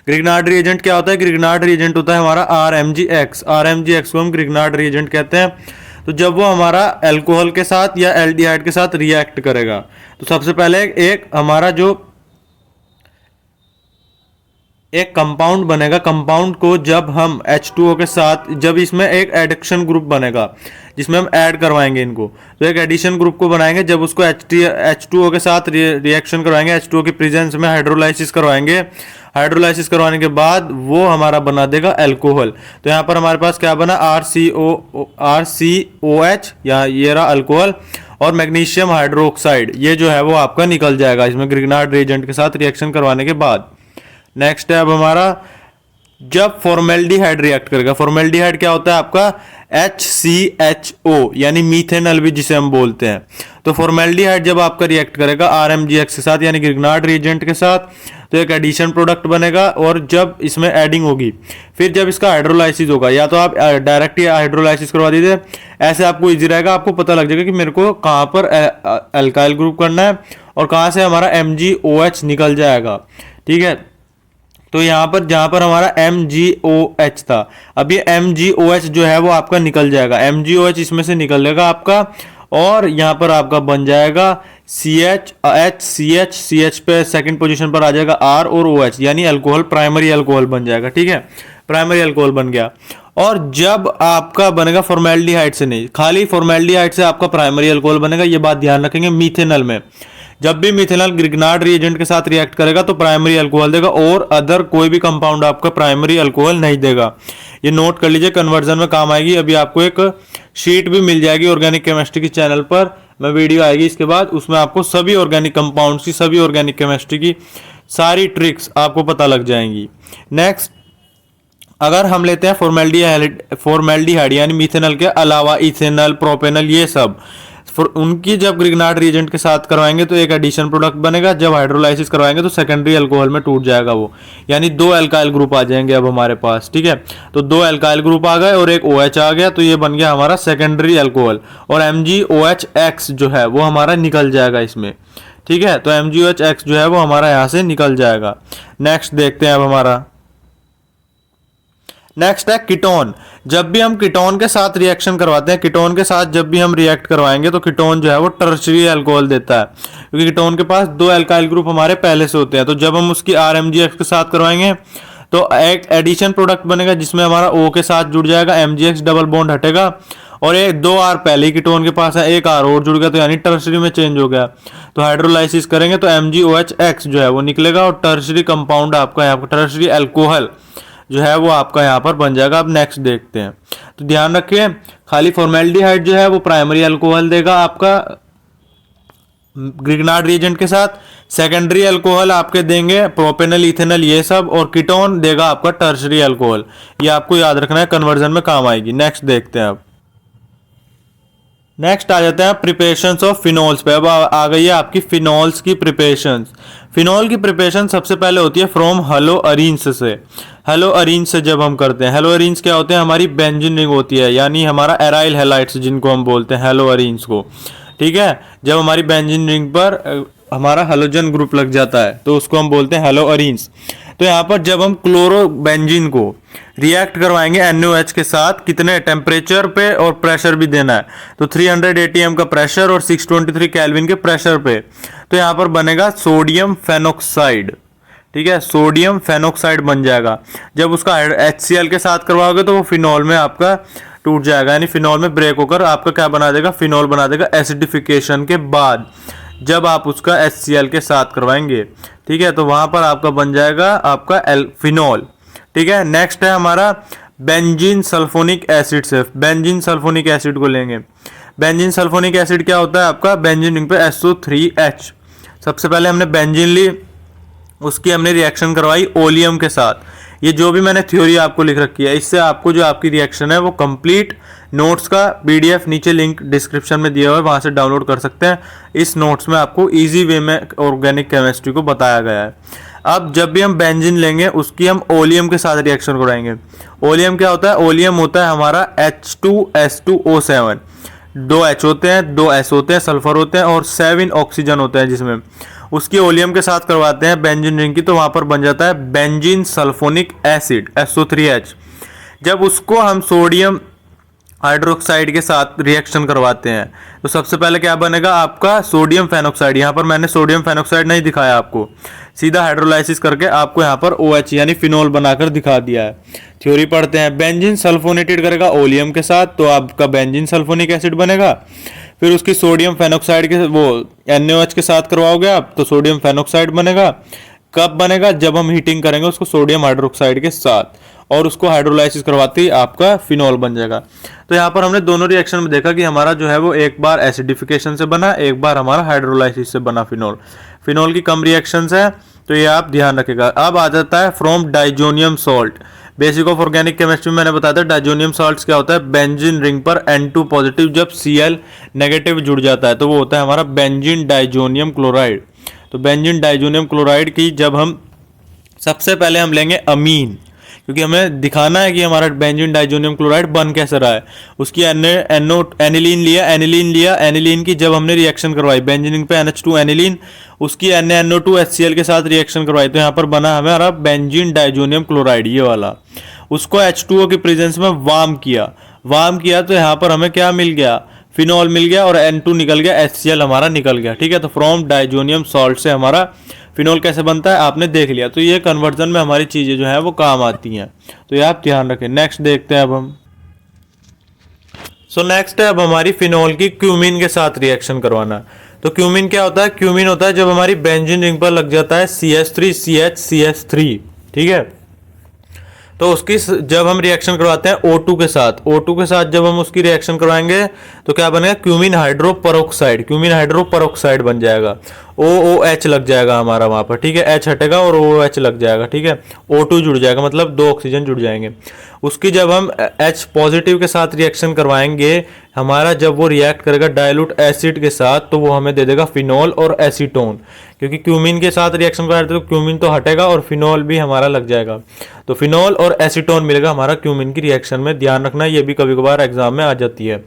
ग्रिग्नार्ड रिएजेंट क्या होता है, ग्रिग्नार्ड रिएजेंट होता है हमारा RMgX। RMgX को हम ग्रिग्नार्ड रिएजेंट कहते हैं। तो जब वो हमारा अल्कोहल के साथ या एल्डिहाइड के साथ रिएक्ट करेगा, तो सबसे पहले एक हमारा जो एक कंपाउंड बनेगा, कंपाउंड को जब हम H2O के साथ, जब इसमें एक एडिशन ग्रुप बनेगा जिसमें हम ऐड करवाएंगे इनको, तो एक एडिशन ग्रुप को बनाएंगे। जब उसको H2O के साथ रिएक्शन करवाएंगे, H2O की प्रेजेंस में हाइड्रोलाइसिस करवाएंगे, हाइड्रोलाइसिस करवाने के बाद वो हमारा बना देगा अल्कोहल। तो यहाँ पर हमारे पास क्या बना, RCOH या ये रहा अल्कोहल, और मैग्नीशियम हाइड्रोक्साइड, ये जो है वो आपका निकल जाएगा इसमें ग्रिग्नार्ड रिएजेंट के साथ रिएक्शन करवाने के बाद। नेक्स्ट है अब हमारा जब फॉर्मेल्डिहाइड रिएक्ट करेगा। फॉर्मेल्डिहाइड क्या होता है आपका HCHO यानी मीथेनॉल भी जिसे हम बोलते हैं। तो फॉर्मेल्डिहाइड जब आपका रिएक्ट करेगा RMgX के साथ यानी ग्रिग्नार्ड रिएजेंट के साथ, तो एक एडिशन प्रोडक्ट बनेगा, और जब इसमें एडिंग होगी, फिर जब इसका हाइड्रोलाइसिस होगा, या तो आप डायरेक्ट ही हाइड्रोलाइसिस करवा दीजिए, ऐसे आपको इजी रहेगा, आपको पता लग जाएगा कि मेरे को कहाँ पर अल्काइल ग्रुप करना है और कहाँ से हमारा MgOH निकल जाएगा, ठीक है। तो यहाँ पर जहाँ पर हमारा MgOH था, अब ये MgOH जो है वो आपका निकल जाएगा, MgOH इसमें से निकलेगा आपका, और यहाँ पर आपका बन जाएगा CH पे सेकंड पोजीशन पर आ जाएगा R और OH यानी अल्कोहल, प्राइमरी अल्कोहल बन जाएगा, ठीक है, प्राइमरी अल्कोहल बन गया। और जब आपका बनेगा फॉर्मेल्डिहाइड से नहीं, खाली फॉर्मेल्डिहाइड से आपका प्राइमरी अल्कोहल बनेगा, ये बात ध्यान रखेंगे। मिथेनॉल में जब भी मिथेनॉल ग्रिग्नार्ड रिएजेंट के साथ रिएक्ट करेगा तो प्राइमरी अल्कोहल देगा, और अदर कोई भी कंपाउंड आपका प्राइमरी अल्कोहल नहीं देगा। ये नोट कर लीजिए, कन्वर्जन में काम आएगी। अभी आपको एक शीट भी मिल जाएगी ऑर्गेनिक केमिस्ट्री की चैनल पर, मैं वीडियो आएगी इसके बाद, उसमें आपको सभी ऑर्गेनिक कंपाउंड्स की, सभी ऑर्गेनिक केमिस्ट्री की सारी ट्रिक्स आपको पता लग जाएंगी। नेक्स्ट, अगर हम लेते हैं फॉर्मेल्डिहाइड यानी मिथेनॉल के अलावा इथेनॉल, प्रोपेनॉल, ये सब उनकी जब ग्रिग्नार्ड रिएजेंट के साथ करवाएंगे तो एक एडिशन प्रोडक्ट बनेगा। जब हाइड्रोलाइसिस करवाएंगे तो सेकेंडरी अल्कोहल में टूट जाएगा वो, यानी 2 अल्काइल ग्रुप आ जाएंगे अब हमारे पास, ठीक है। तो 2 अल्काइल ग्रुप आ गए और एक OH आ गया, तो ये बन गया हमारा सेकेंडरी अल्कोहल, और MgOH जो है वो हमारा निकल जाएगा इसमें, ठीक है। तो MgOH जो है वो हमारा यहाँ से निकल जाएगा। नेक्स्ट देखते हैं अब हमारा नेक्स्ट है कीटोन। जब भी हम कीटोन के साथ रिएक्शन करवाते हैं, कीटोन के साथ जब भी हम रिएक्ट करवाएंगे तो कीटोन जो है वो टर्शरी अल्कोहल देता है, क्योंकि कीटोन के पास 2 अल्काइल ग्रुप हमारे पहले से होते हैं। तो जब हम उसकी RMgx के साथ करवाएंगे तो एक एडिशन प्रोडक्ट बनेगा जिसमें हमारा O के साथ जुड़ जाएगा, MgX डबल बॉन्ड हटेगा और ये 2 R पहले ही कीटोन के पास है, 1 R और जुड़ गया तो यानी टर्शरी में चेंज हो गया। तो हाइड्रोलाइसिस करेंगे तो MgOH जो है वो निकलेगा और टर्शरी कंपाउंड आपका यहाँ पर टर्शरी अल्कोहल जो है वो आपका यहाँ पर बन जाएगा। अब नेक्स्ट देखते हैं। तो ध्यान रखिए, खाली फॉर्मेल्डिहाइड जो है वो प्राइमरी अल्कोहल देगा आपका ग्रिग्नार्ड रिएजेंट के साथ, सेकेंडरी अल्कोहल आपके देंगे प्रोपेनल, इथेनल ये सब, और कीटोन देगा आपका टर्शरी अल्कोहल। ये आपको याद रखना है, कन्वर्जन में काम आएगी। नेक्स्ट देखते हैं। अब नेक्स्ट आ जाते हैं प्रिपरेशंस ऑफ फिनोल्स पे। अब आ गई है आपकी फिनोल्स की प्रिपरेशंस। फिनोल की प्रिपरेशन सबसे पहले होती है फ्रॉम हेलोअरीन्स से। हेलोअरीन्स से जब हम करते हैं, हेलोअरीन्स क्या होते हैं, हमारी बेंजीन रिंग होती है, यानी हमारा एराइल हैलाइड्स जिनको हम बोलते हैं हेलोअरीन्स को। ठीक है, जब हमारी बेंजीन रिंग पर हमारा हेलोजन ग्रुप लग जाता है तो उसको हम बोलते हैं हेलोअरीन्स। तो यहाँ पर जब हम क्लोरोबेंजीन को रिएक्ट करवाएंगे NaOH के साथ, कितने टेम्परेचर पे और प्रेशर भी देना है, तो 300 atm का प्रेशर और 623 केल्विन के प्रेशर पे, तो यहाँ पर बनेगा सोडियम फेनोक्साइड। ठीक है, सोडियम फेनोक्साइड बन जाएगा। जब उसका HCl के साथ करवाओगे तो वो फिनॉल में आपका टूट जाएगा, यानी फिनॉल में ब्रेक होकर आपका क्या बना देगा, फिनॉल बना देगा एसिडिफिकेशन के बाद जब आप उसका HCl के साथ करवाएंगे। ठीक है, तो वहां पर आपका बन जाएगा आपका फिनॉल। ठीक है, नेक्स्ट है हमारा बेंजीन सल्फोनिक एसिड से। बेंजीन सल्फोनिक एसिड को लेंगे। बेंजीन सल्फोनिक एसिड क्या होता है आपका, बेंजीन रिंग पे SO3H। सबसे पहले हमने बेंजीन ली, उसकी हमने रिएक्शन करवाई ओलियम के साथ। ये जो भी मैंने थ्योरी आपको लिख रखी है, इससे आपको जो आपकी रिएक्शन है वो कंप्लीट नोट्स का PDF नीचे लिंक डिस्क्रिप्शन में दिया हुआ है, वहां से डाउनलोड कर सकते हैं। इस नोट्स में आपको इजी वे में ऑर्गेनिक केमिस्ट्री को बताया गया है। अब जब भी हम बेंजीन लेंगे उसकी हम ओलियम के साथ रिएक्शन कराएंगे। ओलियम क्या होता है, ओलियम होता है हमारा H2S2O7। 2 H होते हैं, 2 S होते हैं, सल्फर होते हैं और 7 ऑक्सीजन होते हैं, जिसमें उसकी ओलियम के साथ करवाते हैं बेंजीन रिंग की, तो वहां पर बन जाता है बेंजीन सल्फोनिक एसिड SO3H। जब उसको हम सोडियम हाइड्रोक्साइड के साथ रिएक्शन करवाते हैं तो सबसे पहले क्या बनेगा आपका सोडियम फेनोक्साइड। यहाँ पर मैंने सोडियम फेनोक्साइड नहीं दिखाया आपको, सीधा हाइड्रोलाइसिस करके आपको यहाँ पर OH यानी फिनोल बनाकर दिखा दिया है। थ्योरी पढ़ते हैं, बेंजीन सल्फोनेटेड करेगा ओलियम के साथ तो आपका बेंजीन सल्फोनिक एसिड बनेगा। फिर उसकी सोडियम फेनोक्साइड के वो NaOH के साथ करवाओगे आप तो सोडियम फेनोक्साइड बनेगा। कब बनेगा, जब हम हीटिंग करेंगे उसको सोडियम हाइड्रोक्साइड के साथ और उसको हाइड्रोलाइसिस करवाते ही आपका फिनॉल बन जाएगा। तो यहाँ पर हमने दोनों रिएक्शन में देखा कि हमारा जो है वो एक बार एसिडिफिकेशन से बना, एक बार हमारा हाइड्रोलाइसिस से बना फिनॉल। फिनॉल की कम रिएक्शंस है तो ये आप ध्यान रखिएगा। अब आ जाता है from diazonium salt. Basic of organic chemistry में मैंने बताया था डाइजोनियम सॉल्ट्स क्या होता है, बेंजीन रिंग पर N2 पॉजिटिव जब Cl नेगेटिव जुड़ जाता है तो वो होता है हमारा बेंजीन डाइजोनियम क्लोराइड। तो बेंजीन डाइजोनियम क्लोराइड की जब हम सबसे पहले हम लेंगे अमीन, क्योंकि हमें दिखाना है कि हमारा बेंजीन डाइजोनियम क्लोराइड बन कैसे रहा है। उसकी एनिलीन लिया, एनिलीन की जब हमने रिएक्शन करवाई बेंजीन पे NH2 एनिलीन, उसकी NaNO2 HCl के साथ रिएक्शन करवाई तो यहाँ पर बना हमारा बेंजीन डाइजोनियम क्लोराइड ये वाला। उसको H2O की प्रेजेंस में वार्म किया तो यहाँ पर हमें क्या मिल गया, फिनॉल मिल गया और N2 निकल गया, HCl हमारा निकल गया। ठीक है, तो फ्रॉम डाइजोनियम सॉल्ट से हमारा फिनॉल कैसे बनता है आपने देख लिया। तो ये कन्वर्जन में हमारी चीजें जो है वो काम आती हैं, तो ये आप ध्यान रखें। नेक्स्ट देखते हैं अब हम। नेक्स्ट है अब हमारी फिनॉल की क्यूमीन के साथ रिएक्शन करवाना। तो क्यूमीन क्या होता है, क्यूमीन होता है जब हमारी बेंजीन रिंग पर लग जाता है CH3CH3। ठीक है, तो उसकी जब हम रिएक्शन करवाते हैं O2 के साथ जब हम उसकी रिएक्शन करवाएंगे तो क्या बनेगा, क्यूमीन हाइड्रोपरोक्साइड बन जाएगा। OOH लग जाएगा हमारा वहां पर। ठीक है, H हटेगा और OOH लग जाएगा। ठीक है, O2 जुड़ जाएगा, मतलब 2 ऑक्सीजन जुड़ जाएंगे। उसकी जब हम H पॉजिटिव के साथ रिएक्शन करवाएंगे, हमारा जब वो रिएक्ट करेगा डाइल्यूट एसिड के साथ तो वो हमें दे देगा फिनॉल और एसीटोन, क्योंकि क्यूमीन के साथ रिएक्शन करा तो क्यूमीन तो हटेगा और फिनॉल भी हमारा लग जाएगा। तो फिनॉल और एसीटोन मिलेगा हमारा क्यूमीन की रिएक्शन में। ध्यान रखना, ये भी कभी कभार एग्जाम में आ जाती है।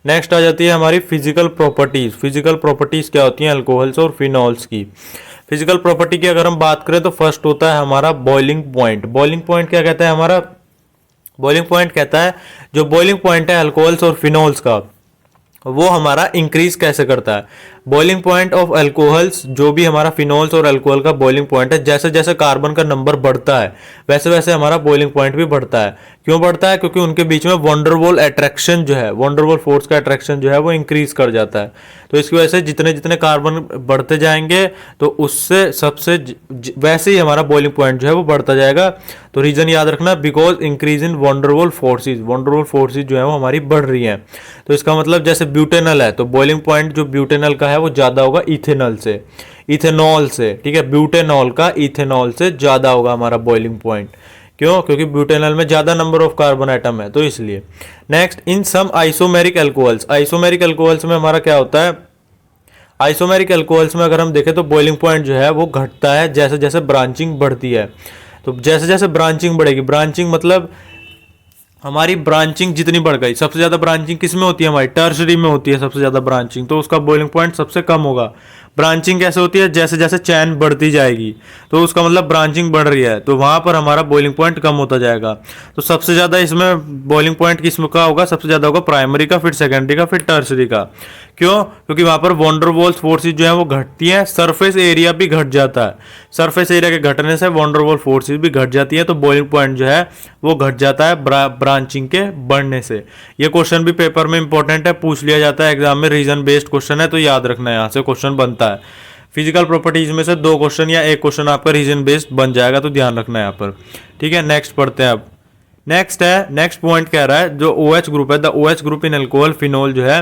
नेक्स्ट आ जाती है हमारी फिजिकल प्रॉपर्टीज। फिजिकल प्रॉपर्टीज क्या होती हैं अल्कोहल्स और फिनॉल्स की। फिजिकल प्रॉपर्टी की अगर हम बात करें तो फर्स्ट होता है हमारा बॉइलिंग पॉइंट। बॉइलिंग पॉइंट क्या कहता है हमारा, बॉइलिंग पॉइंट कहता है जो बॉइलिंग पॉइंट है अल्कोहल्स और फिनोल्स का, वो हमारा इंक्रीज कैसे करता है। बॉइलिंग पॉइंट ऑफ अल्कोहल्स, जो भी हमारा फिनोल्स और अल्कोहल का बॉइलिंग पॉइंट है, जैसे जैसे कार्बन का नंबर बढ़ता है वैसे वैसे हमारा बॉइलिंग पॉइंट भी बढ़ता है। क्यों बढ़ता है? क्योंकि उनके बीच में वंडरवॉल अट्रैक्शन जो है, वंडरवॉल फोर्स का अट्रैक्शन जो है वो इंक्रीज कर जाता है। तो इसकी वजह से जितने जितने कार्बन बढ़ते जाएंगे तो उससे सबसे वैसे ही हमारा बॉइलिंग पॉइंट जो है वो बढ़ता जाएगा। तो रीजन याद रखना, because increase in van der Waals forces, van der Waals forces जो है वो हमारी बढ़ रही हैं। तो इसका मतलब जैसे ब्यूटेनल है तो बॉइलिंग पॉइंट जो ब्यूटेनल का है वो ज़्यादा होगा इथेनॉल से, इथेनॉल से, ठीक है, ब्यूटेनॉल का इथेनॉल से ज़्यादा होगा हमारा बॉइलिंग पॉइंट। क्यों? क्योंकि ब्यूटेनॉल में ज़्यादा नंबर ऑफ कार्बन एटम है, तो इसलिए। नेक्स्ट, इन सम आइसोमेरिक अल्कोहल्स, आइसोमेरिक अल्कोहल्स में हमारा क्या होता है, आइसोमेरिक अल्कोहल्स में अगर हम देखें तो बॉइलिंग पॉइंट जो है वो घटता है जैसे जैसे ब्रांचिंग बढ़ती है। तो जैसे जैसे ब्रांचिंग बढ़ेगी, ब्रांचिंग मतलब हमारी ब्रांचिंग जितनी बढ़ गई, सबसे ज़्यादा ब्रांचिंग किस में होती है, हमारी टर्शरी में होती है सबसे ज़्यादा ब्रांचिंग, तो उसका बॉइलिंग पॉइंट सबसे कम होगा। ब्रांचिंग कैसे होती है? जैसे जैसे चैन बढ़ती जाएगी, तो उसका मतलब ब्रांचिंग बढ़ रही है, तो वहाँ पर हमारा बॉइलिंग पॉइंट कम होता जाएगा। तो सबसे ज़्यादा इसमें बॉइलिंग पॉइंट किस का होगा? सबसे ज़्यादा होगा प्राइमरी का, फिर सेकेंडरी का, फिर टर्शरी का। क्यों? क्योंकि वहाँ पर वॉन्डरवॉल फोर्सेज जो है वो घटती हैं, सरफेस एरिया भी घट जाता है, सरफेस एरिया के घटने से वॉन्डरवॉल फोर्सेज भी घट जाती है, तो बॉइलिंग पॉइंट जो है वो घट जाता है ब्रांचिंग के बढ़ने से। ये क्वेश्चन भी पेपर में इंपॉर्टेंट है, पूछ लिया जाता है एग्जाम में, रीजन बेस्ड क्वेश्चन है, तो याद रखना है, यहाँ से क्वेश्चन बनता है। फिजिकल प्रॉपर्टीज में से 2 क्वेश्चन या 1 क्वेश्चन आपका रीजन बेस्ड बन जाएगा, तो ध्यान रखना है यहाँ पर, ठीक है। नेक्स्ट पढ़ते हैं अब। नेक्स्ट पॉइंट कह रहा है जो OH ग्रुप है, the OH group in alcohol phenol जो है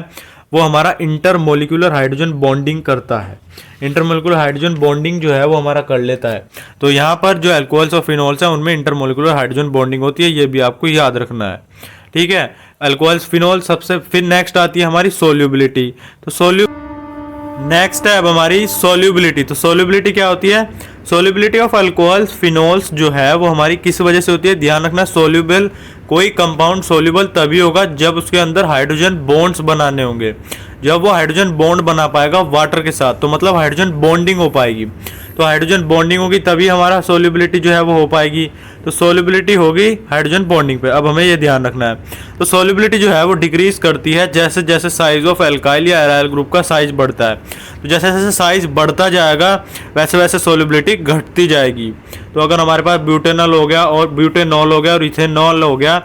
वो हमारा इंटरमोलिकुलर हाइड्रोजन बॉन्डिंग करता है। इंटरमोलिकुलर हाइड्रोजन बॉन्डिंग जो है वो हमारा कर लेता है। तो यहाँ पर जो अल्कोहल्स और फिनोल्स हैं उनमें इंटरमोलिकुलर हाइड्रोजन बॉन्डिंग होती है, ये भी आपको याद रखना है, ठीक है। अल्कोहल्स फिनोल सबसे, फिर नेक्स्ट आती है हमारी सोल्यूबिलिटी। तो नेक्स्ट है अब हमारी सोल्यूबिलिटी। तो सोल्यूबिलिटी क्या होती है? सोल्यूबिलिटी ऑफ अल्कोहल्स फिनोल्स जो है वो हमारी किस वजह से होती है? ध्यान रखना, सोल्यूबल, कोई कंपाउंड सोल्यूबल तभी होगा जब उसके अंदर हाइड्रोजन बॉन्ड्स बनाने होंगे। जब वो हाइड्रोजन बॉन्ड बना पाएगा वाटर के साथ, तो मतलब हाइड्रोजन बॉन्डिंग हो पाएगी। तो हाइड्रोजन बॉन्डिंग होगी तभी हमारा सोल्यूबिलिटी जो है वो हो पाएगी। तो सोल्यूबिलिटी होगी हाइड्रोजन बॉन्डिंग पे। अब हमें ये ध्यान रखना है, तो सोल्यूबिलिटी जो है वो डिक्रीज करती है जैसे जैसे साइज ऑफ एल्काइल या एराइल ग्रुप का साइज बढ़ता है। तो जैसे जैसे साइज बढ़ता जाएगा वैसे वैसे सोल्यूबिलिटी घटती जाएगी। तो अगर हमारे पास ब्यूटेनॉल हो गया और ब्यूटेनॉल हो गया और इथेनॉल हो गया,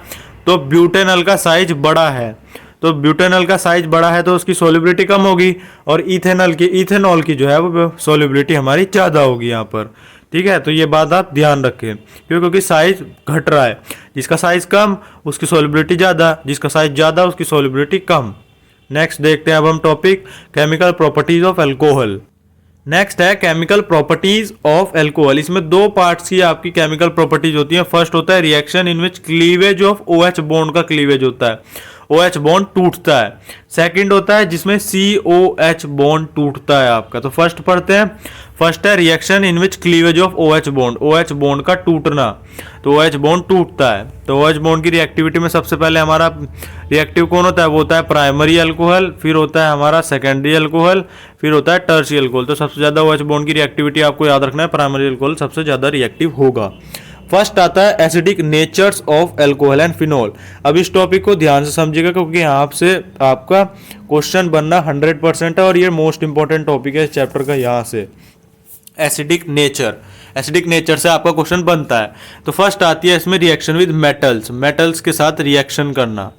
तो ब्यूटेनॉल का साइज बड़ा है, तो ब्यूटेनॉल का साइज बड़ा है तो उसकी सोल्यूबिलिटी कम होगी, और इथेनॉल की जो है वो सोल्यूबिलिटी हमारी ज़्यादा होगी यहाँ पर, ठीक है। तो ये बात आप ध्यान रखें, क्योंकि साइज घट रहा है, जिसका साइज कम उसकी सोल्यूबिलिटी ज़्यादा, जिसका साइज ज़्यादा उसकी सोल्यूबिलिटी कम। नेक्स्ट देखते हैं अब हम topic chemical properties of alcohol. Next है केमिकल प्रॉपर्टीज ऑफ अल्कोहल। इसमें 2 पार्ट्स की आपकी केमिकल प्रॉपर्टीज होती है। फर्स्ट होता है reaction in which cleavage of OH bond का क्लीवेज होता है, OH बॉन्ड टूटता है। सेकंड होता है जिसमें COH बॉन्ड टूटता है आपका। तो फर्स्ट पढ़ते हैं। फर्स्ट है reaction in which cleavage of OH bond, OH bond का टूटना। तो OH बॉन्ड टूटता है, तो OH बॉन्ड की रिएक्टिविटी में सबसे पहले हमारा रिएक्टिव कौन होता है? वो होता है प्राइमरी अल्कोहल, फिर होता है हमारा सेकेंडरी अल्कोहल, फिर होता है टर्शियरी अल्कोहल। तो सबसे ज्यादा OH बॉन्ड की रिएक्टिविटी आपको याद रखना है, प्राइमरी अल्कोहल सबसे ज्यादा रिएक्टिव होगा। फर्स्ट आता है acidic natures of alcohol and phenol. अब इस टॉपिक को ध्यान से समझिएगा क्योंकि यहाँ से आपका क्वेश्चन बनना 100% है और ये मोस्ट इंपॉर्टेंट टॉपिक है इस चैप्टर का। यहाँ से एसिडिक नेचर से आपका क्वेश्चन बनता है। तो फर्स्ट आती है इसमें रिएक्शन विद मेटल्स के साथ रिएक्शन करना,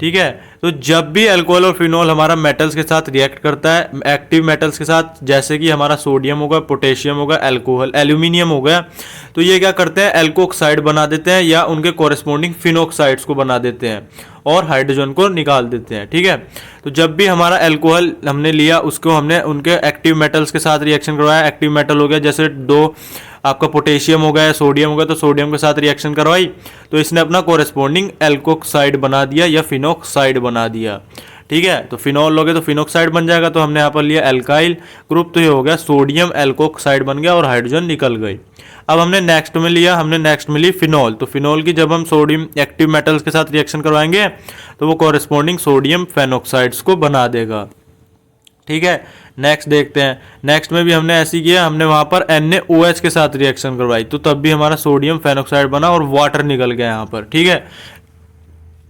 ठीक है। तो जब भी अल्कोहल और फिनोल हमारा मेटल्स के साथ रिएक्ट करता है, एक्टिव मेटल्स के साथ, जैसे कि हमारा सोडियम होगा, पोटेशियम होगा, अल्कोहल एल्यूमिनियम हो गया, तो ये क्या करते हैं? एल्कोक्साइड बना देते हैं या उनके कॉरेस्पॉन्डिंग फिनोक्साइड्स को बना देते हैं और हाइड्रोजन को निकाल देते हैं, ठीक है। तो जब भी हमारा अल्कोहल हमने लिया उसको हमने उनके एक्टिव मेटल्स के साथ रिएक्शन करवाया, एक्टिव मेटल हो गया जैसे 2 आपका पोटेशियम हो गया, सोडियम हो गया, तो सोडियम के साथ रिएक्शन करवाई तो इसने अपना कॉरेस्पॉन्डिंग एल्कोक्साइड बना दिया या फिनोक्साइड बना दिया, ठीक है। तो फिनोल लोगे तो फिनोक्साइड बन जाएगा, तो हमने यहाँ पर लिया एल्काइल ग्रुप, तो ये हो गया सोडियम एल्कोक्साइड बन गया और हाइड्रोजन निकल गई। अब हमने नेक्स्ट में ली फिनोल। तो फिनोल की जब हम सोडियम एक्टिव मेटल्स के साथ रिएक्शन करवाएंगे तो वो कॉरेस्पॉन्डिंग सोडियम फेनोक्साइड्स को बना देगा, ठीक है। नेक्स्ट देखते हैं। नेक्स्ट में भी हमने ऐसी किया, हमने वहां पर NaOH के साथ रिएक्शन करवाई तो तब भी हमारा सोडियम फेनोक्साइड बना और वाटर निकल गया यहाँ पर, ठीक है।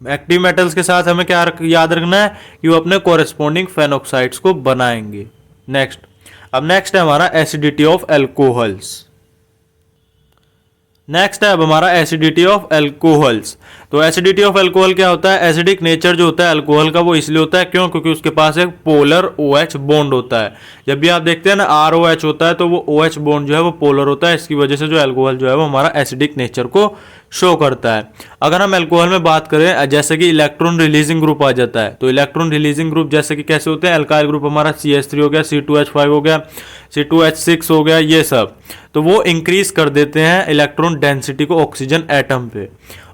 एक्टिव मेटल्स के साथ हमें क्या याद रखना है कि वो अपने कोरेस्पोंडिंग फेनोक्साइड्स को बनाएंगे। नेक्स्ट, अब नेक्स्ट है हमारा एसिडिटी ऑफ एल्कोहल्स। नेक्स्ट है अब हमारा एसिडिटी ऑफ एल्कोहल्स। तो एसिडिटी ऑफ एल्कोहल क्या होता है? एसिडिक नेचर जो होता है अल्कोहल का वो इसलिए होता है क्यों? क्योंकि उसके पास एक पोलर OH बॉन्ड होता है। जब भी आप देखते हैं ना ROH होता है तो वो OH बॉन्ड जो है वो पोलर होता है। इसकी वजह से जो एल्कोहल जो है वो हमारा एसिडिक नेचर को शो करता है। अगर हम एल्कोहल में बात करें जैसे कि इलेक्ट्रॉन रिलीजिंग ग्रुप आ जाता है, तो इलेक्ट्रॉन रिलीजिंग ग्रुप जैसे कि कैसे होते हैं? एल्काइल ग्रुप हमारा CH3 हो गया, C2H5 हो गया, C2H6 हो गया, ये सब तो वो इंक्रीज कर देते हैं इलेक्ट्रॉन डेंसिटी को ऑक्सीजन एटम पे।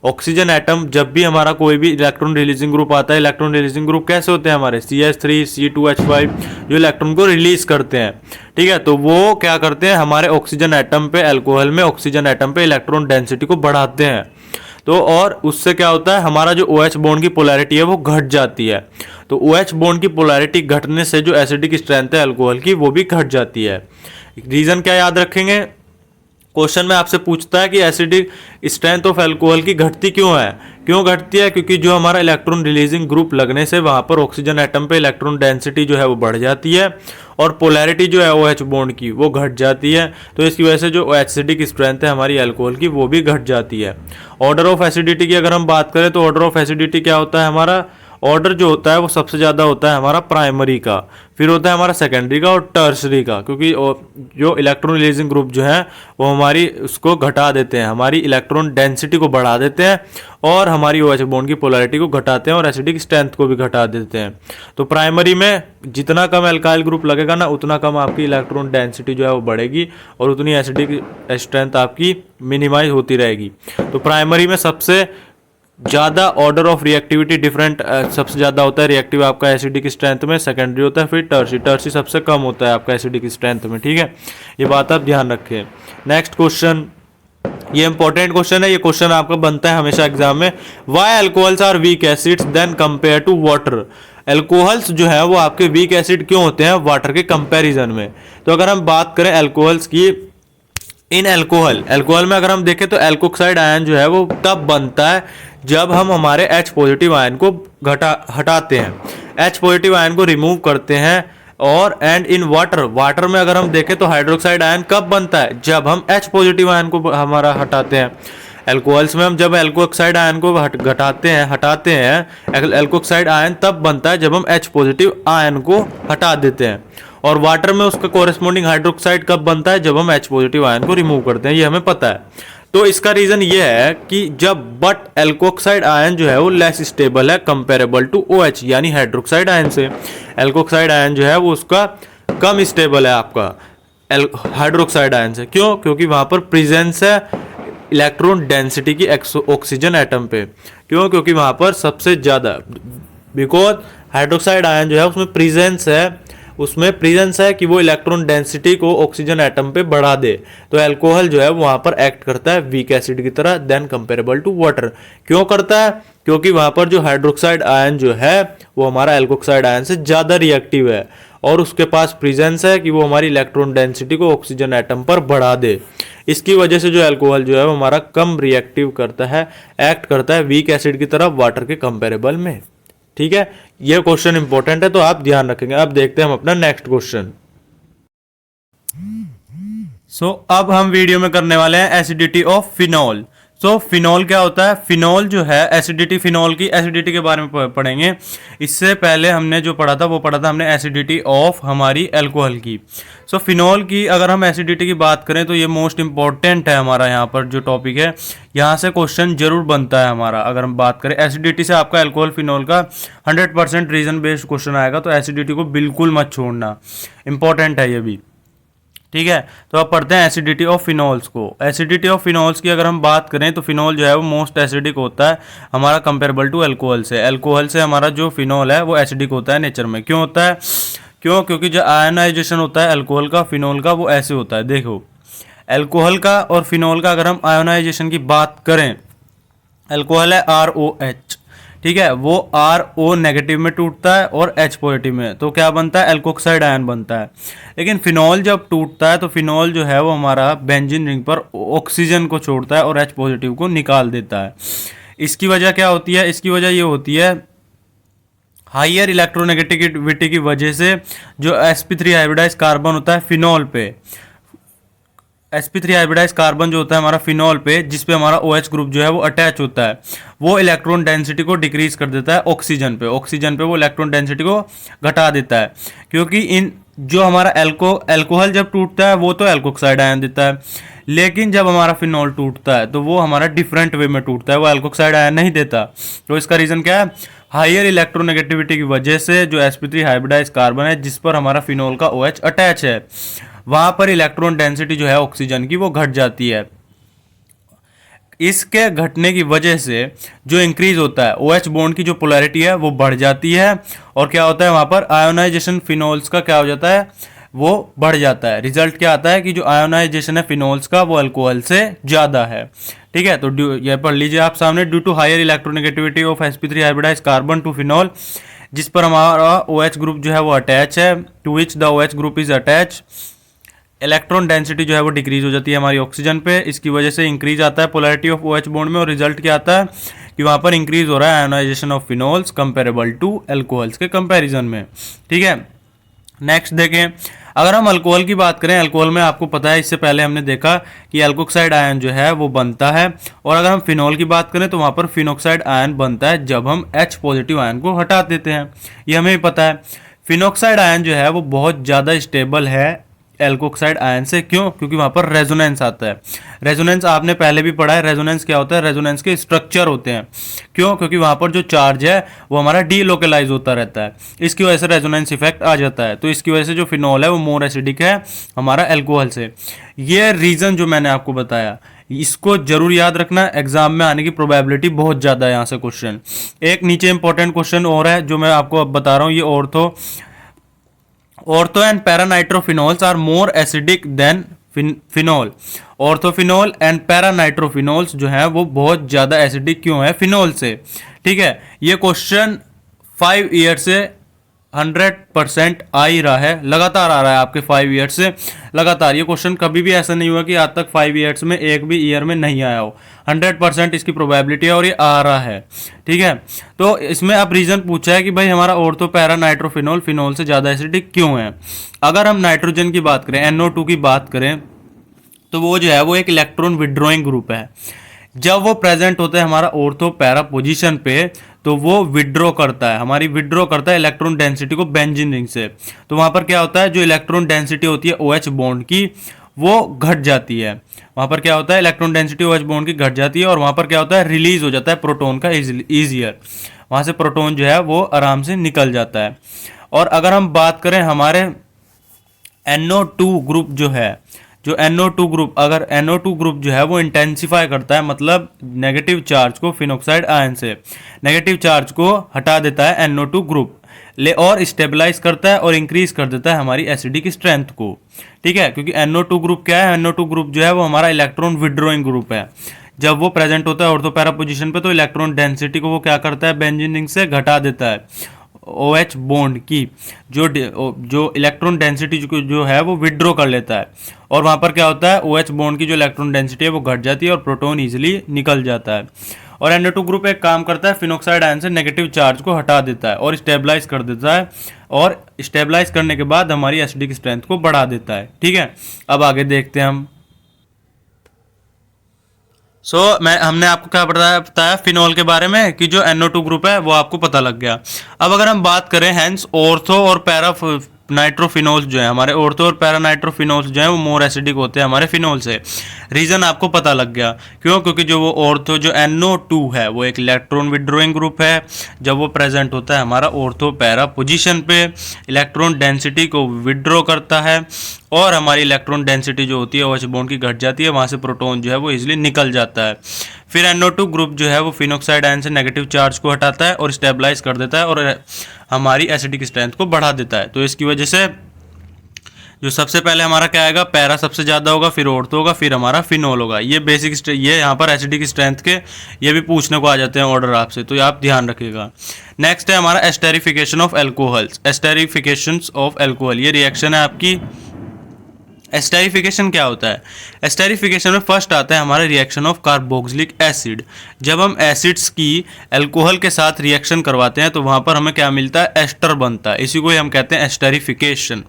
ऑक्सीजन एटम जब भी हमारा कोई भी इलेक्ट्रॉन रिलीजिंग ग्रुप आता है, इलेक्ट्रॉन रिलीजिंग ग्रुप कैसे होते हैं हमारे? CH3 C2H5 जो इलेक्ट्रॉन को रिलीज करते हैं, ठीक है, तो वो क्या करते हैं हमारे ऑक्सीजन एटम पे, अल्कोहल में ऑक्सीजन एटम पे इलेक्ट्रॉन डेंसिटी को बढ़ाते हैं। तो और उससे क्या होता है हमारा जो OH बॉन्ड की पोलैरिटी है वो घट जाती है। तो OH बॉन्ड की पोलैरिटी घटने से जो एसिडिक स्ट्रेंथ है अल्कोहल की वो भी घट जाती है। रीजन क्या याद रखेंगे? क्वेश्चन में आपसे पूछता है कि एसिडिक स्ट्रेंथ ऑफ अल्कोहल की घटती क्यों है? क्यों घटती है? क्योंकि जो हमारा इलेक्ट्रॉन रिलीजिंग ग्रुप लगने से वहां पर ऑक्सीजन एटम पे इलेक्ट्रॉन डेंसिटी जो है वो बढ़ जाती है और पोलैरिटी जो है OH बॉन्ड की वो घट जाती है। तो इसकी वजह से जो एसिडिक स्ट्रेंथ है हमारी अल्कोहल की वो भी घट जाती है। ऑर्डर ऑफ एसिडिटी की अगर हम बात करें तो ऑर्डर ऑफ एसिडिटी क्या होता है हमारा? ऑर्डर जो होता है वो सबसे ज़्यादा होता है हमारा प्राइमरी का, फिर होता है हमारा सेकेंडरी का और टर्सरी का, क्योंकि जो इलेक्ट्रॉन रिलीजिंग ग्रुप जो है वो हमारी उसको घटा देते हैं, हमारी इलेक्ट्रॉन डेंसिटी को बढ़ा देते हैं और हमारी OH बॉन्ड की पोलैरिटी को घटाते हैं और एसिडिक स्ट्रेंथ को भी घटा देते हैं। तो प्राइमरी में जितना कम एल्काइल ग्रुप लगेगा ना उतना कम आपकी इलेक्ट्रॉन डेंसिटी जो है वो बढ़ेगी और उतनी एसिडिक स्ट्रेंथ आपकी मिनिमाइज होती रहेगी। तो प्राइमरी में सबसे ज़्यादा ऑर्डर ऑफ रिएक्टिविटी डिफरेंट सबसे ज़्यादा होता है रिएक्टिव आपका एसिडिक स्ट्रेंथ में, सेकेंडरी होता है, फिर टर्सी सबसे कम होता है आपका एसिडिक स्ट्रेंथ में, ठीक है, ये बात आप ध्यान रखें। नेक्स्ट क्वेश्चन, ये इंपॉर्टेंट क्वेश्चन है, ये क्वेश्चन आपका बनता है हमेशा एग्जाम में। Why alcohols are weak acids than compare to water? Alcohols जो है वो आपके वीक एसिड क्यों होते हैं वाटर के कंपैरिजन में? तो अगर हम बात करें एल्कोहल्स की, इन एल्कोहल में अगर हम देखें तो एल्कोक्साइड आयन जो है वो तब बनता है जब हम हमारे H पॉजिटिव आयन को हटाते हैं, H पॉजिटिव आयन को रिमूव करते हैं। और एंड इन वाटर में अगर हम देखें तो हाइड्रोक्साइड आयन कब बनता है? जब हम H पॉजिटिव आयन को हमारा हटाते हैं। एल्कोहल्स में हम जब एल्कोक्साइड आयन को हटाते हैं एल्कोक्साइड आयन तब बनता है जब हम H पॉजिटिव आयन को हटा देते हैं। और वाटर में उसका कोरेस्पोंडिंग हाइड्रोक्साइड कब बनता है? जब हम H पॉजिटिव आयन को रिमूव करते हैं, ये हमें पता है। तो इसका रीजन ये है कि जब एल्कोक्साइड आयन जो है वो लेस स्टेबल है कंपेरेबल टू OH यानी हाइड्रोक्साइड आयन से। एल्कोक्साइड आयन जो है वो उसका कम स्टेबल है आपका हाइड्रोक्साइड आयन से। क्यों? क्योंकि वहां पर प्रेजेंस है इलेक्ट्रॉन डेंसिटी की ऑक्सीजन एटम पे। क्यों? क्योंकि वहां पर सबसे ज्यादा, बिकॉज हाइड्रोक्साइड आयन जो है उसमें प्रेजेंस है कि वो इलेक्ट्रॉन डेंसिटी को ऑक्सीजन एटम पे बढ़ा दे। तो अल्कोहल जो है वहां पर एक्ट करता है वीक एसिड की तरह देन कंपेरेबल टू वाटर। क्यों करता है? क्योंकि वहां पर जो हाइड्रोक्साइड आयन जो है वो हमारा एल्कोक्साइड आयन से ज्यादा रिएक्टिव है और उसके पास प्रेजेंस है कि वो हमारी इलेक्ट्रॉन डेंसिटी को ऑक्सीजन एटम पर बढ़ा दे। इसकी वजह से जो अल्कोहल जो है वो हमारा कम रिएक्टिव करता है, एक्ट करता है वीक एसिड की तरह वाटर के कंपेरेबल में। ठीक है, ये क्वेश्चन इंपॉर्टेंट है तो आप ध्यान रखेंगे। अब देखते हैं हम अपना नेक्स्ट क्वेश्चन। अब हम वीडियो में करने वाले हैं एसिडिटी ऑफ फिनॉल। फिनॉल क्या होता है? फिनॉल जो है एसिडिटी, फिनॉल की एसिडिटी के बारे में पढ़ेंगे। इससे पहले हमने जो पढ़ा था वो पढ़ा था हमने एसिडिटी ऑफ हमारी अल्कोहल की। फिनॉल की अगर हम एसिडिटी की बात करें तो ये मोस्ट इंपॉर्टेंट है हमारा यहाँ पर जो टॉपिक है, यहाँ से क्वेश्चन जरूर बनता है हमारा। अगर हम बात करें एसिडिटी से आपका अल्कोहल फिनॉल का 100% रीजन बेस्ड क्वेश्चन आएगा, तो एसिडिटी को बिल्कुल मत छोड़ना, इंपॉर्टेंट है ये भी। ठीक है, तो अब पढ़ते हैं एसिडिटी ऑफ फिनॉल्स को। एसिडिटी ऑफ फिनॉल्स की अगर हम बात करें तो फिनॉल जो है वो मोस्ट एसिडिक होता है हमारा कंपेरेबल टू अल्कोहल से। अल्कोहल से हमारा जो फिनॉल है वो एसिडिक होता है नेचर में। क्यों होता है? क्यों? क्योंकि जो आयनाइजेशन होता है अल्कोहल का फिनॉल का वो ऐसे होता है। देखो, अल्कोहल का और फिनॉल का अगर हम आयोनाइजेशन की बात करें, अल्कोहल है ROH, ठीक है, वो RO नेगेटिव में टूटता है और H पॉजिटिव में, तो क्या बनता है? एल्कोक्साइड आयन बनता है। लेकिन फिनॉल जब टूटता है तो फिनॉल जो है वो हमारा बेंजीन रिंग पर ऑक्सीजन को छोड़ता है और H पॉजिटिव को निकाल देता है। इसकी वजह क्या होती है? इसकी वजह ये होती है हाइयर इलेक्ट्रोनेगेटिविटी की वजह से जो sp3 हाइब्रिडाइज कार्बन होता है फिनॉल पे, sp3 हाइब्रिडाइज कार्बन जो होता है हमारा फिनॉल पे, जिस पे हमारा OH ग्रुप जो है वो अटैच होता है, वो इलेक्ट्रॉन डेंसिटी को डिक्रीज कर देता है ऑक्सीजन पे। ऑक्सीजन पे वो इलेक्ट्रॉन डेंसिटी को घटा देता है, क्योंकि इन जो हमारा एल्कोहल जब टूटता है वो तो एल्कोक्साइड आयन देता है, लेकिन जब हमारा फिनॉल टूटता है तो वो हमारा डिफरेंट वे में टूटता है, वो एल्कोक्साइड आयन नहीं देता। तो इसका रीज़न क्या है? हाइयर इलेक्ट्रोनेगेटिविटी की वजह से जो sp3 हाइब्रिडाइज कार्बन है जिस पर हमारा फिनॉल का OH अटैच है, वहाँ पर इलेक्ट्रॉन डेंसिटी जो है ऑक्सीजन की वो घट जाती है। इसके घटने की वजह से जो इंक्रीज होता है OH बॉन्ड की जो पोलैरिटी है वो बढ़ जाती है, और क्या होता है वहाँ पर आयोनाइजेशन फिनोल्स का क्या हो जाता है? वो बढ़ जाता है। रिजल्ट क्या आता है कि जो आयोनाइजेशन है फिनोल्स का वो अल्कोहल से ज़्यादा है। ठीक है, तो ये पढ़ लीजिए आप सामने, due to higher electronegativity of sp3 hybridize carbon to phenol, जिस पर हमारा OH ग्रुप जो है वो अटैच है, to which the OH group is attach, electron density जो है वो डिक्रीज हो जाती है हमारी ऑक्सीजन पे। इसकी वजह से इंक्रीज आता है पोलैरिटी ऑफ OH बॉन्ड में, और रिजल्ट क्या आता है कि वहाँ पर इंक्रीज हो रहा है ionization of phenols comparable to alcohols के कंपैरिजन में। ठीक है, नेक्स्ट देखें, अगर हम अल्कोहल की बात करें, अल्कोहल में आपको पता है इससे पहले हमने देखा कि एल्कोक्साइड आयन जो है वो बनता है, और अगर हम फिनॉल की बात करें तो वहाँ पर फिनोक्साइड आयन बनता है जब हम H पॉजिटिव आयन को हटा देते हैं, ये हमें भी पता है। फिनोक्साइड आयन जो है वो बहुत ज़्यादा स्टेबल है एल्कोक्साइड आयन से। क्यों? क्योंकि वहाँ पर रेजोनेंस आता है। रेजोनेंस आपने पहले भी पढ़ा है, रेजोनेंस क्या होता है? रेजोनेंस के स्ट्रक्चर होते हैं। क्यों? क्योंकि वहाँ पर जो चार्ज है वो हमारा डीलोकलाइज होता रहता है, इसकी वजह से रेजोनेंस इफेक्ट आ जाता है। तो इसकी वजह से जो फिनॉल है वो मोर एसिडिक है हमारा एल्कोहल से। ये रीज़न जो मैंने आपको बताया इसको जरूर याद रखना, एग्जाम में आने की प्रोबेबिलिटी बहुत ज़्यादा है यहाँ से क्वेश्चन। एक नीचे इंपॉर्टेंट क्वेश्चन और है जो मैं आपको अब बता रहा हूँ, ये ortho and paranitrophenols are more acidic than phenol. Orthophenol and paranitrophenols जो है वो बहुत ज़्यादा एसिडिक क्यों है फिनॉल से? ठीक है, ये क्वेश्चन 5 ईयर से 100% आ ही रहा है, लगातार आ रहा है आपके 5 ईयर से लगातार। ये क्वेश्चन कभी भी ऐसा नहीं हुआ कि आज तक 5 ईयर्स में एक भी ईयर में नहीं आया हो। 100% इसकी प्रोबेबिलिटी है और ये आ रहा है। ठीक है, तो इसमें अब रीज़न पूछा है कि भाई हमारा ऑर्थो पैरा नाइट्रोफिनॉल फिनॉल से ज़्यादा एसिडिक क्यों है। अगर हम नाइट्रोजन की बात करें, NO2 की बात करें, तो वो जो है वो एक इलेक्ट्रॉन विड्रॉइंग ग्रुप है। जब वो प्रेजेंट होता है हमारा ऑर्थो पैरा पोजीशन पे तो वो विड्रॉ करता है, हमारी विड्रॉ करता है इलेक्ट्रॉन डेंसिटी को बेंजीन रिंग से। तो वहाँ पर क्या होता है, जो इलेक्ट्रॉन डेंसिटी होती है OH बॉन्ड की वो घट जाती है। वहाँ पर क्या होता है, इलेक्ट्रॉन डेंसिटी OH बॉन्ड की घट जाती है, और वहाँ पर क्या होता है, रिलीज हो जाता है प्रोटोन का ईजियर। वहाँ से प्रोटोन जो है वो आराम से निकल जाता है। और अगर हम बात करें हमारे NO2 ग्रुप जो है, जो NO2 ग्रुप, अगर NO2 ग्रुप जो है वो इंटेंसिफाई करता है, मतलब नेगेटिव चार्ज को फिनोक्साइड आयन से नेगेटिव चार्ज को हटा देता है NO2 ग्रुप ले, और स्टेबलाइज करता है और इंक्रीज कर देता है हमारी एसिडिक स्ट्रेंथ को। ठीक है, क्योंकि NO2 ग्रुप क्या है, NO2 ग्रुप जो है वो हमारा इलेक्ट्रॉन विड्रॉइंग ग्रुप है। जब वो प्रेजेंट होता है ऑर्थो पैरा पोजीशन पे तो इलेक्ट्रॉन डेंसिटी को वो क्या करता है, बेंजीन रिंग से घटा देता है। OH बॉन्ड की जो इलेक्ट्रॉन डेंसिटी जो है वो विड्रॉ कर लेता है, और वहाँ पर क्या होता है, OH बॉन्ड की जो इलेक्ट्रॉन डेंसिटी है वो घट जाती है और प्रोटॉन इजीली निकल जाता है। और NO2 ग्रुप एक काम करता है, फिनोक्साइड आयन से नेगेटिव चार्ज को हटा देता है और स्टेबलाइज कर देता है, और स्टेबलाइज करने के बाद हमारी एसिडिक स्ट्रेंथ को बढ़ा देता है। ठीक है, अब आगे देखते हैं हम। हमने आपको क्या बताया फिनॉल के बारे में कि जो NO2 ग्रुप है वो आपको पता लग गया। अब अगर हम बात करें हैंस ऑर्थो और पैरा नाइट्रोफिनोल्स जो है, हमारे ऑर्थो और पैरा नाइट्रोफिनोल्स जो है वो मोर एसिडिक होते हैं हमारे फिनॉल से। रीज़न आपको पता लग गया, क्यों? क्योंकि जो वो ऑर्थो जो NO2 है वो एक इलेक्ट्रॉन विड्रॉइंग ग्रुप है। जब वो प्रेजेंट होता है हमारा ऑर्थो पैरा पोजीशन पे, इलेक्ट्रॉन डेंसिटी को विड्रॉ करता है, और हमारी इलेक्ट्रॉन डेंसिटी जो होती है OH बॉन्ड की घट जाती है, वहाँ से प्रोटॉन जो है वो इजीली निकल जाता है। फिर NO2 ग्रुप जो है वो फिनोक्साइड आयन से नेगेटिव चार्ज को हटाता है और स्टेबलाइज कर देता है और हमारी एसिडिक स्ट्रेंथ को बढ़ा देता है। तो इसकी वजह से जो सबसे पहले हमारा क्या आएगा, पैरा सबसे ज़्यादा होगा, फिर ऑर्थो होगा, फिर हमारा फिनॉल होगा। ये बेसिक ये यहाँ पर एसिडिक स्ट्रेंथ के ये भी पूछने को आ जाते हैं ऑर्डर आपसे, तो ये आप ध्यान रखिएगा। नेक्स्ट है हमारा esterification of alcohols. Esterification of alcohol, ये रिएक्शन है आपकी एस्टेरिफिकेशन क्या होता है? एस्टेरिफिकेशन में फर्स्ट आता है हमारा रिएक्शन ऑफ कार्बोक्सिलिक एसिड। जब हम एसिड्स की अल्कोहल के साथ रिएक्शन करवाते हैं तो वहाँ पर हमें क्या मिलता है? एस्टर बनता है। इसी को ही हम कहते हैं एस्टेरिफिकेशन।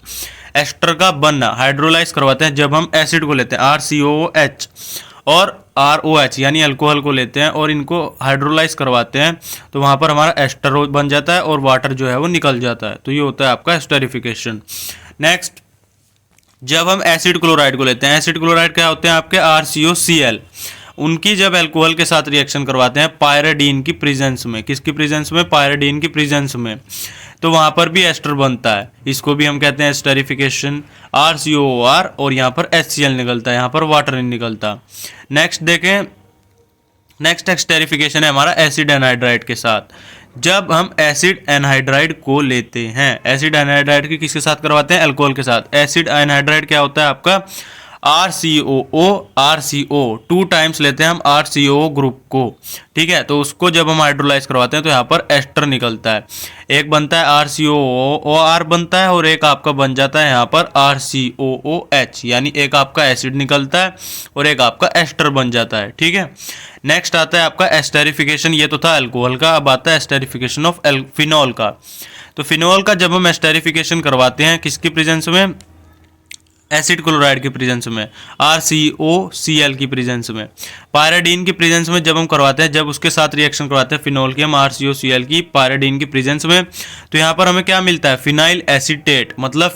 एस्टर का बनना, हाइड्रोलाइज करवाते हैं जब हम एसिड को लेते हैं RCOOH और ROH यानी अल्कोहल को लेते हैं और इनको हाइड्रोलाइज करवाते हैं तो वहाँ पर हमारा एस्टर बन जाता है और वाटर जो है वो निकल जाता है। तो ये होता है आपका एस्टेरिफिकेशन। नेक्स्ट, जब हम एसिड क्लोराइड को लेते हैं, एसिड क्लोराइड क्या होते हैं आपके? RCOCl। उनकी जब अल्कोहल के साथ रिएक्शन करवाते हैं पायरेडीन की प्रेजेंस में, किसकी प्रेजेंस में? पायरेडीन की प्रेजेंस में, तो वहाँ पर भी एस्टर बनता है। इसको भी हम कहते हैं एस्टेरिफिकेशन। RCOOR और यहाँ पर HCl निकलता है, यहाँ पर वाटर नहीं निकलता। नेक्स्ट देखें, नेक्स्ट एस्टेरिफिकेशन है हमारा एसिड एनहाइड्राइड के साथ। जब हम एसिड एनहाइड्राइड को लेते हैं, एसिड एनहाइड्राइड की किसके साथ करवाते हैं? अल्कोहल के साथ। एसिड एनहाइड्राइड क्या होता है आपका? RCOO 2 टाइम्स लेते हैं हम RCOO ग्रुप को, ठीक है। तो उसको जब हम हाइड्रोलाइज करवाते हैं तो यहाँ पर एस्टर निकलता है। एक बनता है RCOOR बनता है और एक आपका बन जाता है यहाँ पर RCOOH, यानी एक आपका एसिड निकलता है और एक आपका एस्टर बन जाता है, ठीक है। नेक्स्ट आता है आपका एस्टेरिफिकेशन। ये तो था अल्कोहल का, अब आता है एस्टेरिफिकेशन ऑफ फिनॉल का। तो फिनॉल का जब हम एस्टेरिफिकेशन करवाते हैं किसकी प्रेजेंस में? एसिड क्लोराइड की प्रेजेंस में, RCOCl की प्रेजेंस में। पायरेडीन की प्रेजेंस में जब हम करवाते हैं, जब उसके साथ रिएक्शन करवाते हैं फिनॉल की हम RCOCl की पायरेडीन की प्रेजेंस में, तो यहाँ पर हमें क्या मिलता है? फिनाइल एसीटेट, मतलब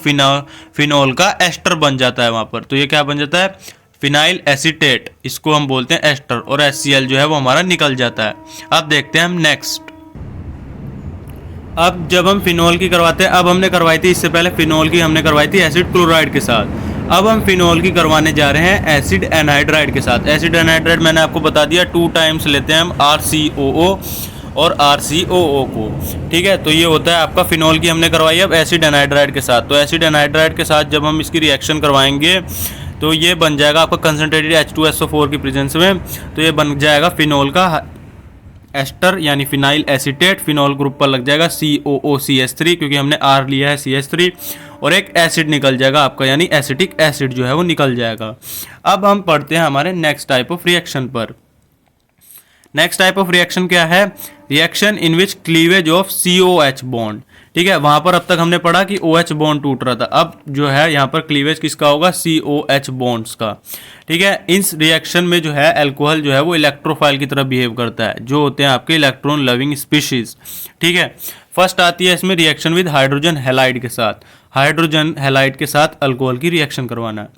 फिनॉल का एस्टर बन जाता है वहाँ पर। तो ये क्या बन जाता है? फिनाइल एसीटेट, इसको हम बोलते हैं एस्टर, और HCl जो है वो हमारा निकल जाता है। अब देखते हैं हम नेक्स्ट। अब जब हम फिनॉल की करवाते हैं, अब हमने करवाई थी इससे पहले फिनॉल की हमने करवाई थी एसिड क्लोराइड के साथ। अब हम फिनॉल की करवाने जा रहे हैं एसिड एनहाइड्राइड के साथ। एसिड एनहाइड्राइड मैंने आपको बता दिया 2 टाइम्स लेते हैं हम RCOO और RCOO को, ठीक है। तो ये होता है आपका फिनॉल की हमने करवाई अब एसिड एनहाइड्राइड के साथ। तो एसिड एनहाइड्राइड के साथ जब हम इसकी रिएक्शन करवाएंगे तो ये बन जाएगा आपका कंसनट्रेटेड H2SO4 की प्रेजेंस में, तो ये बन जाएगा फिनॉल का एस्टर यानी फिनाइल एसीटेट। फिनॉल ग्रुप पर लग जाएगा COOCH3 क्योंकि हमने R लिया है CH3, और एक एसिड निकल जाएगा आपका यानी एसिटिक एसिड जो है वो निकल जाएगा। अब हम पढ़ते हैं हमारे नेक्स्ट टाइप ऑफ रिएक्शन पर। नेक्स्ट टाइप ऑफ रिएक्शन क्या है? Reaction in which cleavage of COH bond, ठीक है। वहां पर अब तक हमने पढ़ा कि OH बॉन्ड टूट रहा था, अब जो है यहाँ पर क्लीवेज किसका होगा? COH बॉन्ड्स का, ठीक है। इस रिएक्शन में जो है अल्कोहल जो है वो इलेक्ट्रोफाइल की तरह बिहेव करता है, जो होते हैं आपके इलेक्ट्रॉन लविंग स्पीशीज, ठीक है। फर्स्ट आती है इसमें रिएक्शन विद हाइड्रोजन हैलाइड के साथ। हाइड्रोजन हैलाइड के साथ अल्कोहल की रिएक्शन करवाना है।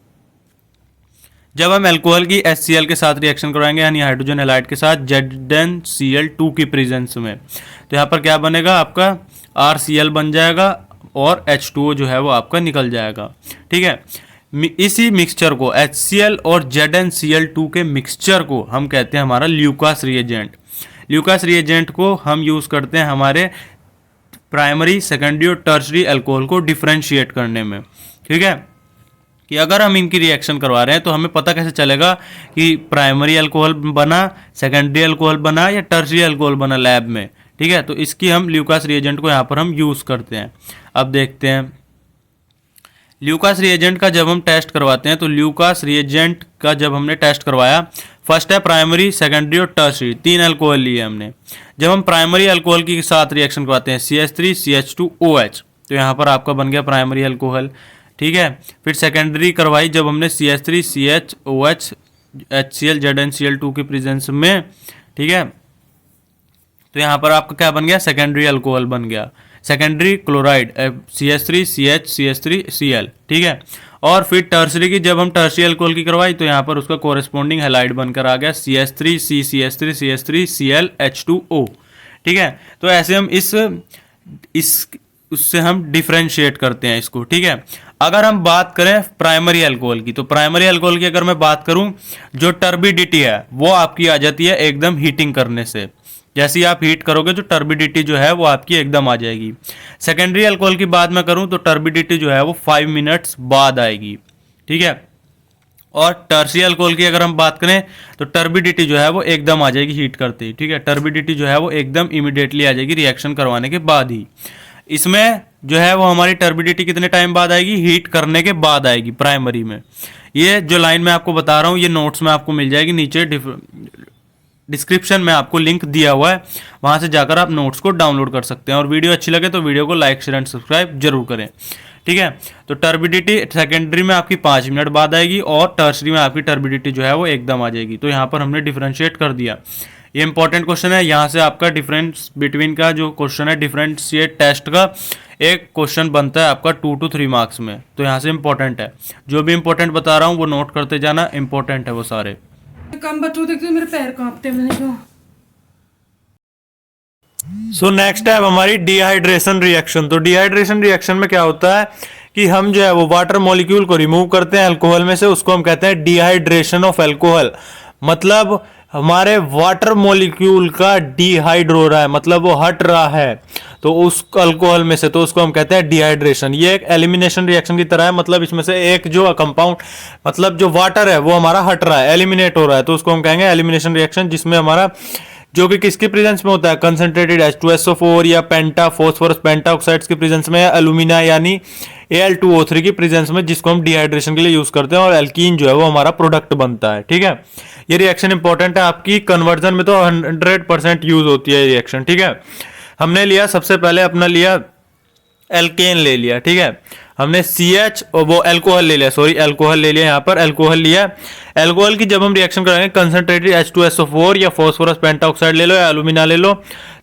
जब हम अल्कोहल की HCl के साथ रिएक्शन करवाएंगे यानी हाइड्रोजन हैलाइड के साथ ZnCl2 की प्रेजेंस में, तो यहाँ पर क्या बनेगा? आपका RCl बन जाएगा और H2O जो है वो आपका निकल जाएगा, ठीक है। इसी मिक्सचर को HCl और ZnCl2 के मिक्सचर को हम कहते हैं हमारा ल्यूकास रिएजेंट। ल्यूकास रिएजेंट को हम यूज़ करते हैं हमारे प्राइमरी, सेकेंडरी और टर्शरी अल्कोहल को डिफ्रेंशिएट करने में, ठीक है। कि अगर हम इनकी रिएक्शन करवा रहे हैं तो हमें पता कैसे चलेगा कि प्राइमरी अल्कोहल बना, सेकेंडरी अल्कोहल बना या टर्शरी अल्कोहल बना लैब में, ठीक है। तो इसकी हम ल्यूकास रिएजेंट को यहाँ पर हम यूज़ करते हैं। अब देखते हैं ल्यूकास रिएजेंट का जब हम टेस्ट करवाते हैं, तो ल्यूकास रिएजेंट का जब हमने टेस्ट करवाया, फर्स्ट है प्राइमरी, सेकेंडरी और टर्शरी, 3 अल्कोहल लिए हमने। जब हम प्राइमरी अल्कोहल के साथ रिएक्शन करवाते हैं CH3 CH2OH, तो यहाँ पर आपका बन गया प्राइमरी अल्कोहल, ठीक है। फिर सेकेंडरी करवाई जब हमने CH3 CHOH HCl ZnCl2 की प्रेजेंस में, ठीक है। तो यहाँ पर आपका क्या बन गया? सेकेंडरी अल्कोहल बन गया, secondary chloride CH3 CH CH3 Cl, ठीक है। और फिर टर्सरी की जब हम टर्सरी अल्कोहल की करवाई तो यहाँ पर उसका कोरेस्पोंडिंग हैलाइड बनकर आ गया CH3 CCH3 CH3 Cl H2O, ठीक है। तो ऐसे हम इस उससे हम डिफ्रेंशिएट करते हैं इसको, ठीक है। अगर हम बात करें प्राइमरी अल्कोहल की, तो प्राइमरी अल्कोहल की अगर मैं बात करूं, जो टर्बिडिटी है वो आपकी आ जाती है एकदम हीटिंग करने से। जैसे ही आप हीट करोगे तो टर्बिडिटी जो है वो आपकी एकदम आ जाएगी। सेकेंडरी अल्कोहल की बात मैं करूं तो टर्बिडिटी जो है वो 5 मिनट्स बाद आएगी, ठीक है। और टर्शियरी अल्कोहल की अगर हम बात करें तो टर्बिडिटी जो है वो एकदम आ जाएगी हीट करते ही, ठीक है। टर्बिडिटी जो है वो एकदम इमीडिएटली आ जाएगी रिएक्शन करवाने के बाद ही। इसमें जो है वो हमारी टर्बिडिटी कितने टाइम बाद आएगी, हीट करने के बाद आएगी प्राइमरी में। ये जो लाइन मैं आपको बता रहा हूँ ये नोट्स में आपको मिल जाएगी, नीचे डिस्क्रिप्शन में आपको लिंक दिया हुआ है, वहां से जाकर आप नोट्स को डाउनलोड कर सकते हैं। और वीडियो अच्छी लगे तो वीडियो को लाइक शेयर एंड सब्सक्राइब जरूर करें, ठीक है। तो टर्बिडिटी सेकेंडरी में आपकी 5 मिनट बाद आएगी और टर्सरी में आपकी टर्बिडिटी जो है वो एकदम आ जाएगी। तो यहाँ पर हमने डिफरेंशिएट कर दिया। ये इंपॉर्टेंट क्वेश्चन है, यहाँ से आपका डिफरेंस बिटवीन का जो क्वेश्चन है डिफरेंशिएट टेस्ट का एक क्वेश्चन बनता है आपका 2 to 3 मार्क्स में। तो यहाँ से इंपॉर्टेंट है, जो भी इंपॉर्टेंट बता रहा हूँ वो नोट करते जाना, इंपॉर्टेंट है वो सारे। कम बच्चों देखते मेरे पैर कांपते मैंने जो। सो नेक्स्ट है हमारी डिहाइड्रेशन रिएक्शन। तो डिहाइड्रेशन रिएक्शन में क्या होता है कि हम जो है वो वाटर मॉलिक्यूल को रिमूव करते हैं अल्कोहल में से, उसको हम कहते हैं डिहाइड्रेशन ऑफ अल्कोहल। मतलब हमारे वाटर मॉलिक्यूल का डिहाइड हो रहा है, मतलब वो हट रहा है तो उस अल्कोहल में से, तो उसको हम कहते हैं डिहाइड्रेशन। ये एक एलिमिनेशन रिएक्शन की तरह है, मतलब इसमें से एक जो कंपाउंड मतलब जो वाटर है वो हमारा हट रहा है, एलिमिनेट हो रहा है, तो उसको हम कहेंगे एलिमिनेशन रिएक्शन। जिसमें हमारा जो कि किसके प्रेजेंस में होता है, कंसंट्रेटेड H2SO4 या पेंटा फॉस्फोरस पेंटा ऑक्साइड्स के प्रेजेंस में, या एल्यूमिना यानी Al2O3 की प्रेजेंस में, जिसको हम डिहाइड्रेशन के लिए यूज करते हैं और एल्कीन जो है वो हमारा प्रोडक्ट बनता है, ठीक है। ये रिएक्शन इंपॉर्टेंट है, आपकी कन्वर्जन में तो 100% यूज होती है ये रिएक्शन, ठीक है। हमने लिया सबसे पहले अपना लिया एल्केन ले लिया, ठीक है। हमने CH और वो अल्कोहल ले लिया, सॉरी अल्कोहल ले लिया, यहाँ पर अल्कोहल लिया। अल्कोहल की जब हम रिएक्शन कराएंगे कंसंट्रेटेड H2SO4 या फॉस्फोरस पेंटाऑक्साइड ले लो या एल्यूमिना ले लो,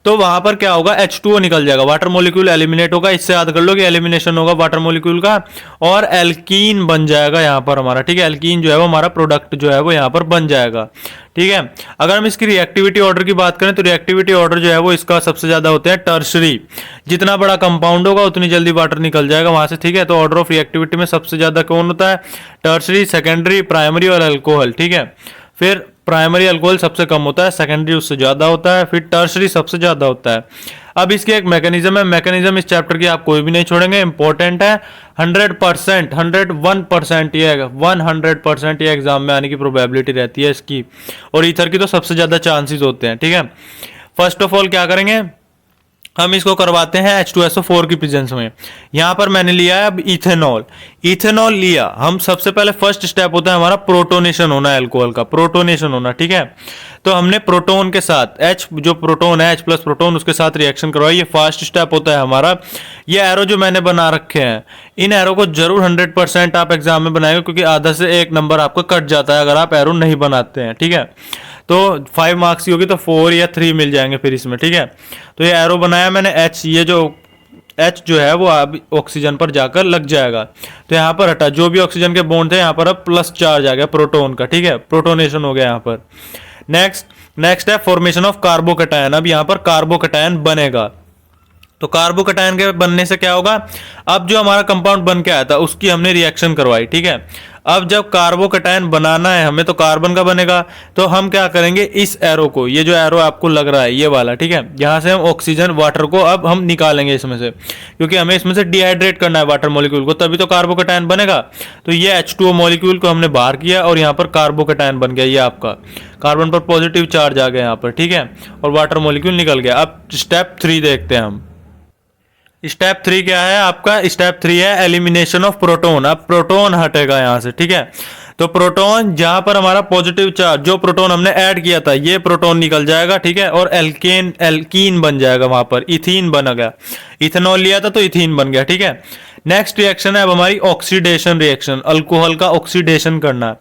तो वहां पर क्या होगा, H2O निकल जाएगा, वाटर मॉलिक्यूल एलिमिनेट होगा। इससे याद कर लो कि एलिमिनेशन होगा वाटर मॉलिक्यूल का और एल्कीन बन जाएगा यहाँ पर हमारा, ठीक है। एल्कीन जो है वो हमारा प्रोडक्ट जो है वो यहाँ पर बन जाएगा, ठीक है। अगर हम इसकी रिएक्टिविटी ऑर्डर की बात करें तो रिएक्टिविटी ऑर्डर जो है वो इसका सबसे ज्यादा होते हैं टर्शरी। जितना बड़ा कंपाउंड होगा उतनी जल्दी वाटर निकल जाएगा वहां से, ठीक है। तो ऑर्डर ऑफ रिएक्टिविटी में सबसे ज्यादा कौन होता है, टर्शरी, सेकेंडरी, प्राइमरी और अल्कोहल, ठीक है। फिर प्राइमरी अल्कोहल सबसे कम होता है, सेकेंडरी उससे ज्यादा होता है, फिर टर्शरी सबसे ज्यादा होता है। अब इसकी एक मैकेनिज्म है, मैकेनिज्म इस चैप्टर की आप कोई भी नहीं छोड़ेंगे, इंपॉर्टेंट है। 100% 101% ये 100% ये एग्जाम में आने की प्रोबेबिलिटी रहती है इसकी, और ईथर की तो सबसे ज्यादा चांसेस होते हैं, ठीक है। फर्स्ट ऑफ ऑल क्या करेंगे, हम इसको करवाते हैं H2SO4 की प्रेजेंस में। यहां पर मैंने लिया है अब इथेनॉल। इथेनॉल लिया, हम सबसे पहले फर्स्ट स्टेप होता है हमारा प्रोटोनेशन होना है, अल्कोहल का प्रोटोनेशन होना, ठीक है। तो हमने प्रोटोन के साथ H जो प्रोटोन है H प्लस प्रोटोन उसके साथ रिएक्शन करवाई, ये फर्स्ट स्टेप होता है हमारा। ये एरो जो मैंने बना रखे हैं, इन एरो को जरूर 100% आप एग्जाम में बनाएंगे, क्योंकि आधा से 1 नंबर आपका कट जाता है अगर आप एरो नहीं बनाते हैं, ठीक है। तो 5 मार्क्स की होगी तो 4 या 3 मिल जाएंगे फिर इसमें, ठीक है। तो ये एरो बनाया मैंने H, ये जो H जो है वो अब ऑक्सीजन पर जाकर लग जाएगा, तो यहाँ पर हटा, जो भी ऑक्सीजन के बॉन्ड थे यहाँ पर अब प्लस चार्ज आ गया प्रोटोन का, ठीक है। प्रोटोनेशन हो गया यहाँ पर। नेक्स्ट है फॉर्मेशन ऑफ कार्बोकैटायन। अब यहाँ पर कार्बोकैटायन बनेगा, तो कार्बोकैटायन के बनने से क्या होगा, अब जो हमारा कंपाउंड बन के आया था उसकी हमने रिएक्शन करवाई, ठीक है। अब जब कार्बोकैटायन बनाना है हमें तो कार्बन का बनेगा, तो हम क्या करेंगे, इस एरो को, ये जो एरो आपको लग रहा है ये वाला, ठीक है, यहां से हम ऑक्सीजन वाटर को अब हम निकालेंगे इसमें से, क्योंकि हमें इसमें से डिहाइड्रेट करना है वाटर मॉलिक्यूल को, तभी तो कार्बोकैटायन बनेगा। तो ये H2O मॉलिक्यूल को हमने बाहर किया और यहाँ पर कार्बोकैटायन बन गया, ये आपका कार्बन पर पॉजिटिव चार्ज आ गया यहाँ पर, ठीक है, और वाटर मॉलिक्यूल निकल गया। अब स्टेप 3 देखते हैं हम। स्टेप 3 क्या है आपका, स्टेप 3 है एलिमिनेशन ऑफ प्रोटोन। अब प्रोटोन हटेगा यहां से, ठीक है। तो प्रोटोन जहां पर हमारा पॉजिटिव चार्ज, जो प्रोटोन हमने ऐड किया था ये प्रोटोन निकल जाएगा, ठीक है, और एल्कीन बन जाएगा, वहां पर इथीन बन गया। इथेनॉल लिया था तो इथीन बन गया, ठीक है। नेक्स्ट रिएक्शन है अब हमारी ऑक्सीडेशन रिएक्शन, अल्कोहल का ऑक्सीडेशन करना।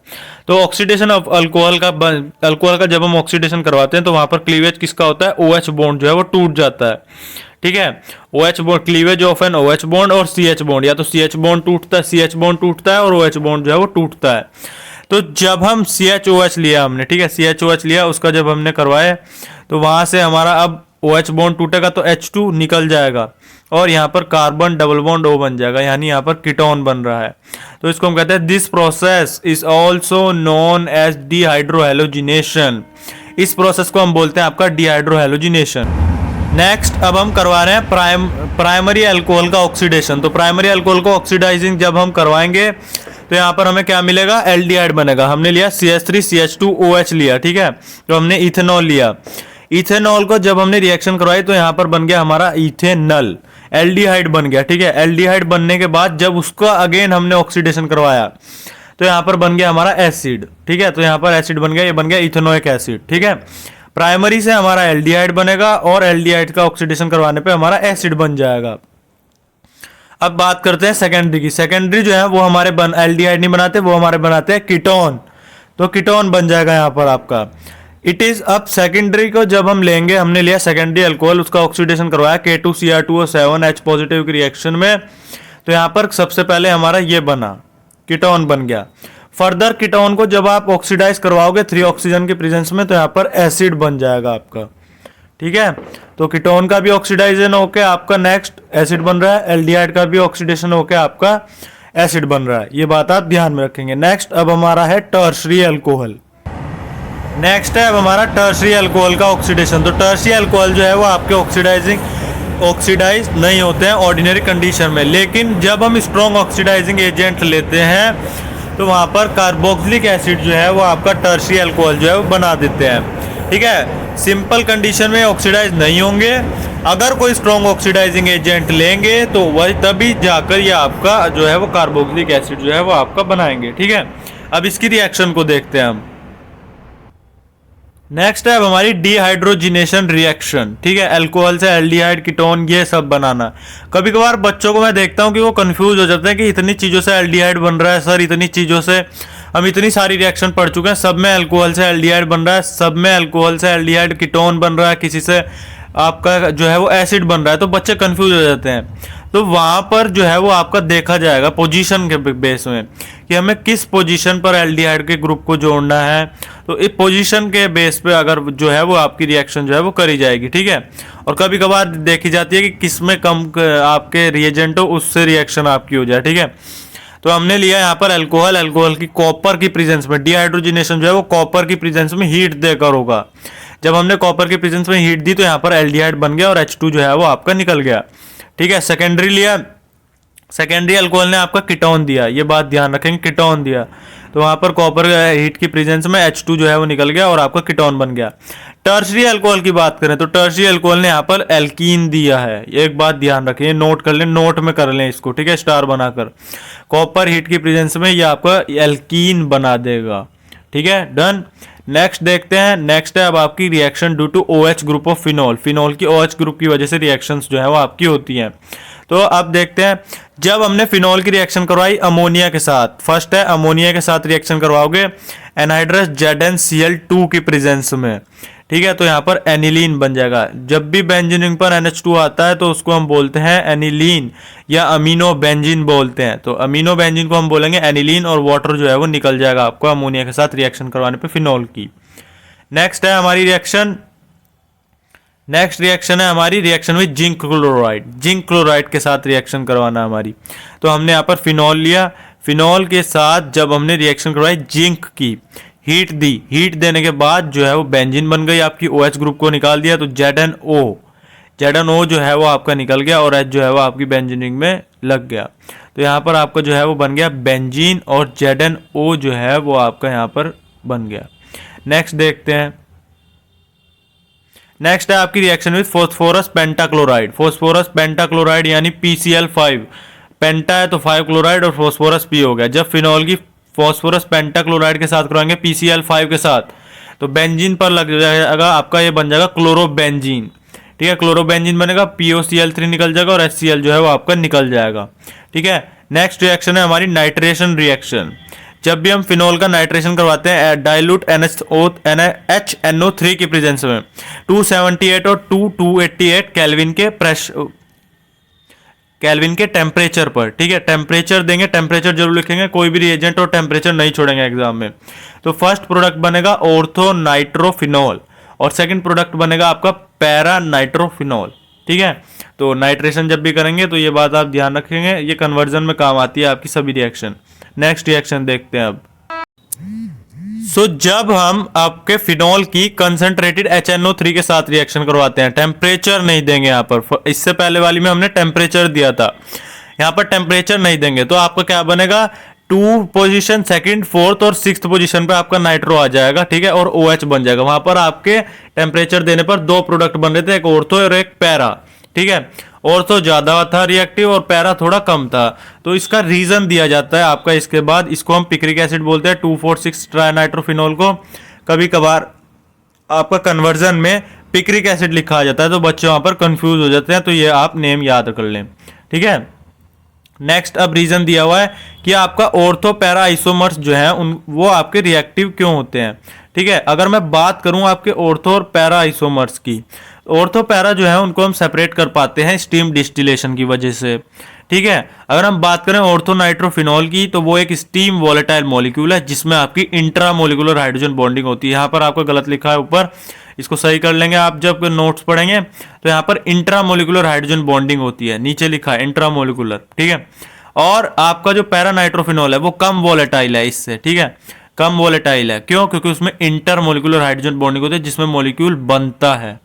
तो ऑक्सीडेशन ऑफ अल्कोहल का जब हम ऑक्सीडेशन करवाते हैं तो वहां पर क्लीवेज किसका होता है, OH बॉन्ड जो है वो टूट जाता है, ठीक है। OH bond, cleavage of an OH bond और CH बॉन्ड, या तो CH बॉन्ड टूटता है, CH बॉन्ड टूटता है और OH बॉन्ड जो है वो टूटता है। तो जब हम CHOH लिया हमने, ठीक है, CHOH लिया, उसका जब हमने करवाया तो वहां से हमारा अब OH बॉन्ड टूटेगा तो H2 निकल जाएगा और यहाँ पर कार्बन डबल बॉन्ड O बन जाएगा, यानी यहाँ पर कीटोन बन रहा है। तो इसको हम कहते हैं this process is also known as dehydrohalogenation. इस प्रोसेस को हम बोलते हैं आपका डिहाइड्रोहैलोजिनेशन। नेक्स्ट अब हम करवा रहे हैं प्राइमरी अल्कोहल का ऑक्सीडेशन। तो प्राइमरी अल्कोहल को ऑक्सीडाइजिंग जब हम करवाएंगे तो यहाँ पर हमें क्या मिलेगा, एल्डिहाइड बनेगा। हमने लिया CH3CH2OH लिया, ठीक है। तो हमने इथेनॉल लिया, इथेनॉल को जब हमने रिएक्शन करवाई तो यहाँ पर बन गया हमारा इथेनल, एल्डिहाइड बन गया, ठीक है। एल्डिहाइड बनने के बाद जब उसका अगेन हमने ऑक्सीडेशन करवाया तो यहाँ पर बन गया हमारा एसिड, ठीक है। तो यहाँ पर एसिड बन गया, ये बन गया इथेनोइक एसिड, ठीक है। प्राइमरी से हमारा एल्डिहाइड बनेगा और एल्डिहाइड का ऑक्सीडेशन करवाने पे हमारा एसिड बन जाएगा। अब बात करते हैं सेकेंडरी की। सेकेंडरी जो है वो हमारे एल्डिहाइड नहीं बनाते, वो हमारे बनाते हैं कीटोन। तो कीटोन बन जाएगा यहाँ पर आपका। इट इज अब सेकेंडरी को जब हम लेंगे, हमने लिया सेकेंडरी अल्कोहल, उसका ऑक्सीडेशन करवाया K2Cr2O7 H पॉजिटिव की रिएक्शन में, तो यहाँ पर सबसे पहले हमारा ये बना, कीटोन बन गया। फर्दर कीटोन को जब आप ऑक्सीडाइज करवाओगे 3 ऑक्सीजन के प्रेजेंस में तो यहाँ पर एसिड बन जाएगा आपका, ठीक है। तो कीटोन का भी ऑक्सीडाइजेशन होके आपका नेक्स्ट एसिड बन रहा है, एल्डिहाइड का भी ऑक्सीडेशन होके आपका एसिड बन रहा है। ये बात आप ध्यान में रखेंगे। नेक्स्ट अब हमारा है टर्शरी अल्कोहल। नेक्स्ट है अब हमारा टर्शरी अल्कोहल का ऑक्सीडेशन। तो टर्शरी अल्कोहल जो है वो आपके ऑक्सीडाइज नहीं होते हैं ऑर्डिनरी कंडीशन में, लेकिन जब हम स्ट्रॉन्ग ऑक्सीडाइजिंग एजेंट लेते हैं तो वहाँ पर कार्बोक्सिलिक एसिड जो है वो आपका टर्शरी अल्कोहल जो है वो बना देते हैं, ठीक है। सिंपल कंडीशन में ऑक्सीडाइज नहीं होंगे, अगर कोई स्ट्रॉन्ग ऑक्सीडाइजिंग एजेंट लेंगे तो वही तभी जाकर ये आपका जो है वो कार्बोक्सिलिक एसिड जो है वो आपका बनाएंगे, ठीक है। अब इसकी रिएक्शन को देखते हैं हम। नेक्स्ट है अब हमारी डिहाइड्रोजिनेशन रिएक्शन, ठीक है। अल्कोहल से एल्डिहाइड, कीटोन, ये सब बनाना। कभी कभार बच्चों को मैं देखता हूँ कि वो कंफ्यूज हो जाते हैं कि इतनी चीज़ों से एल्डिहाइड बन रहा है सर, इतनी चीज़ों से हम इतनी सारी रिएक्शन पढ़ चुके हैं, सब में अल्कोहल से एल्डिहाइड बन रहा है, सब में अल्कोहल से एल्डिहाइड कीटोन बन रहा है, किसी से आपका जो है वो एसिड बन रहा है, तो बच्चे कंफ्यूज हो जाते हैं। तो वहाँ पर जो है वो आपका देखा जाएगा पोजीशन के बेस में कि हमें किस पोजीशन पर एल्डिहाइड के ग्रुप को जोड़ना है, तो इस पोजीशन के बेस पे अगर जो है वो आपकी रिएक्शन जो है वो करी जाएगी, ठीक है। और कभी कभार देखी जाती है कि किस में कम आपके रिएजेंट हो उससे रिएक्शन आपकी हो जाए, ठीक है। तो हमने लिया यहाँ पर अल्कोहल की कॉपर की प्रेजेंस में। डिहाइड्रोजिनेशन जो है वो कॉपर की प्रेजेंस में हीट देकर होगा। जब हमने कॉपर की प्रेजेंस में हीट दी तो यहाँ पर एल्डिहाइड बन गया और H2 जो है वो आपका निकल गया, ठीक है। सेकेंडरी लिया, सेकेंडरी अल्कोहल ने आपका कीटोन दिया, ये बात ध्यान रखेंगे, कीटोन दिया, तो वहाँ पर कॉपर हीट की प्रेजेंस में H2 जो है वो निकल गया और आपका कीटोन बन गया। टर्शरी अल्कोहल की बात करें तो टर्शरी अल्कोहल ने यहाँ पर एल्कीन दिया है, एक बात ध्यान रखें, नोट कर लें, नोट में कर लें इसको, ठीक है, स्टार बनाकर। कॉपर हीट की प्रेजेंस में ये आपका एल्कीन बना देगा, ठीक है, डन। नेक्स्ट देखते हैं। नेक्स्ट है अब आपकी reaction due to OH group of phenol. Phenol की OH ग्रुप की वजह से रिएक्शंस जो है वो आपकी होती हैं। तो अब देखते हैं, जब हमने फिनॉल की रिएक्शन करवाई अमोनिया के साथ, फर्स्ट है अमोनिया के साथ रिएक्शन करवाओगे एनहाइड्रस ZnCl2 की प्रेजेंस में, ठीक है, तो यहाँ पर एनिलीन बन जाएगा। जब भी बेंजीन पर NH2 आता है तो उसको हम बोलते हैं एनिलीन या अमीनो बेंजीन बोलते हैं। तो अमीनो बेंजीन को हम बोलेंगे एनिलीन और वाटर जो है वो निकल जाएगा आपको अमोनिया के साथ रिएक्शन करवाने पे फिनॉल की। नेक्स्ट है हमारी रिएक्शन, नेक्स्ट रिएक्शन है हमारी reaction with zinc chloride. Zinc chloride के साथ रिएक्शन करवाना हमारी। तो हमने यहाँ पर फिनॉल लिया, फिनॉल के साथ जब हमने रिएक्शन करवाई जिंक की, हीट दी, हीट देने के बाद जो है वो बेंजीन बन गई, आपकी OH ग्रुप को निकाल दिया तो ZnO जो है वो आपका निकल गया और H जो है वो आपकी बेंजीनिंग में लग गया। तो यहाँ पर आपका जो है वो बन गया बेंजीन और ZnO जो है वो आपका यहाँ पर बन गया। नेक्स्ट देखते हैं। नेक्स्ट है आपकी reaction with phosphorus pentachloride. Phosphorus pentachloride यानी PCl5, पेंटा है तो 5 क्लोराइड और फॉस्फोरस P हो गया। जब फिनॉल की फॉस्फोरस पेंटाक्लोराइड के साथ करवाएंगे PCl5 के साथ तो बेंजीन पर लग जाएगा आपका, ये बन जाएगा क्लोरोबेंजीन, ठीक है, क्लोरोबेंजीन बनेगा, POCl3 निकल जाएगा और HCl जो है वो आपका निकल जाएगा, ठीक है। नेक्स्ट रिएक्शन है हमारी नाइट्रेशन रिएक्शन। जब भी हम फिनॉल का नाइट्रेशन करवाते हैं डाइल्यूट HNO3 की प्रेजेंस में 278 और 288 केल्विन के टेम्परेचर पर, ठीक है, टेम्परेचर देंगे, टेम्परेचर जरूर लिखेंगे, कोई भी रिएजेंट और टेम्परेचर नहीं छोड़ेंगे एग्जाम में। तो फर्स्ट प्रोडक्ट बनेगा ऑर्थो नाइट्रोफिनॉल और सेकंड प्रोडक्ट बनेगा आपका पैरा नाइट्रोफिनॉल, ठीक है। तो नाइट्रेशन जब भी करेंगे तो ये बात आप ध्यान रखेंगे, ये कन्वर्जन में काम आती है आपकी सभी रिएक्शन। नेक्स्ट रिएक्शन देखते हैं अब। जब हम आपके फिनॉल की कंसंट्रेटेड HNO3 के साथ रिएक्शन करवाते हैं, टेम्परेचर नहीं देंगे यहाँ पर, इससे पहले वाली में हमने टेम्परेचर दिया था, यहाँ पर टेम्परेचर नहीं देंगे तो आपका क्या बनेगा, 2 पोजीशन, सेकंड, फोर्थ और 6th पोजीशन पे आपका नाइट्रो आ जाएगा, ठीक है, और OH बन जाएगा। वहां पर आपके टेम्परेचर देने पर 2 प्रोडक्ट बन रहे थे, एक ऑर्थो और एक पैरा, ठीक है। ऑर्थो ज़्यादा था रिएक्टिव और पैरा थोड़ा कम था, तो इसका रीज़न दिया जाता है आपका इसके बाद। इसको हम पिक्रिक एसिड बोलते हैं, 2,4,6 ट्राइनाइट्रोफिनॉल को। कभी कभार आपका कन्वर्जन में पिक्रिक एसिड लिखा आ जाता है, तो बच्चे वहाँ पर कंफ्यूज हो जाते हैं, तो ये आप नेम याद कर लें, ठीक है। नेक्स्ट अब रीजन दिया हुआ है कि आपका ऑर्थो पैरा आइसोमर्स जो है उन वो आपके रिएक्टिव क्यों होते हैं, ठीक है। अगर मैं बात करूं आपके ऑर्थो और पैरा आइसोमर्स की, ऑर्थो पैरा जो है उनको हम सेपरेट कर पाते हैं स्टीम डिस्टिलेशन की वजह से, ठीक है। अगर हम बात करें ऑर्थो नाइट्रोफिनॉल की, तो वो एक स्टीम वॉलेटाइल मॉलिक्यूल है जिसमें आपकी इंट्रामोलिकुलर हाइड्रोजन बॉन्डिंग होती है। यहाँ पर आपको गलत लिखा है ऊपर, इसको सही कर लेंगे आप जब नोट्स पढ़ेंगे। तो यहाँ पर इंट्रामोलिकुलर हाइड्रोजन बॉन्डिंग होती है, नीचे लिखा है इंट्रामोलिकुलर, ठीक है। और आपका जो पैरानाइट्रोफिनॉल है वो कम वॉलेटाइल है इससे, ठीक है, कम वॉलेटाइल है। क्यों? क्योंकि उसमें इंटरमोलिकुलर हाइड्रोजन बॉन्डिंग होती है जिसमें मॉलिक्यूल बनता है,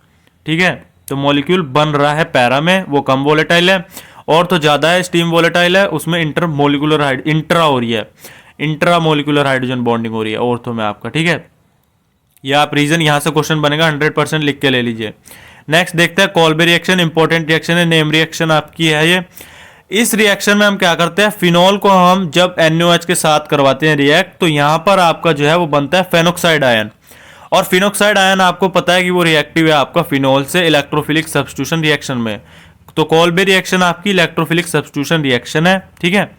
ठीक है। तो मॉलिक्यूल बन रहा है पैरा में, वो कम वॉलेटाइल है। और तो ज्यादा है स्टीम वॉलेटाइल है, उसमें इंटरमोलिकुलर इंट्रा हो रही है, इंट्रामोलिकुलर हाइड्रोजन बॉन्डिंग हो रही है ऑर्थो में आपका, ठीक है। ये आप रीजन यहां से क्वेश्चन बनेगा, 100% लिख के ले लीजिए। नेक्स्ट देखते हैं कॉल्बे रिएक्शन, इंपॉर्टेंट रिएक्शन है, नेम रिएक्शन आपकी है ये। इस रिएक्शन में हम क्या करते हैं, फिनॉल को हम जब NaOH के साथ करवाते हैं रिएक्ट, तो यहां पर आपका जो है वो बनता है फेनोक्साइड आयन। और फिनोक्साइड आयन आपको पता है कि वो रिएक्टिव है आपका फिनॉल से इलेक्ट्रोफिलिक सब्स्टिट्यूशन रिएक्शन में। तो कॉल्बे रिएक्शन आपकी इलेक्ट्रोफिलिक सब्स्टिट्यूशन रिएक्शन है, ठीक है।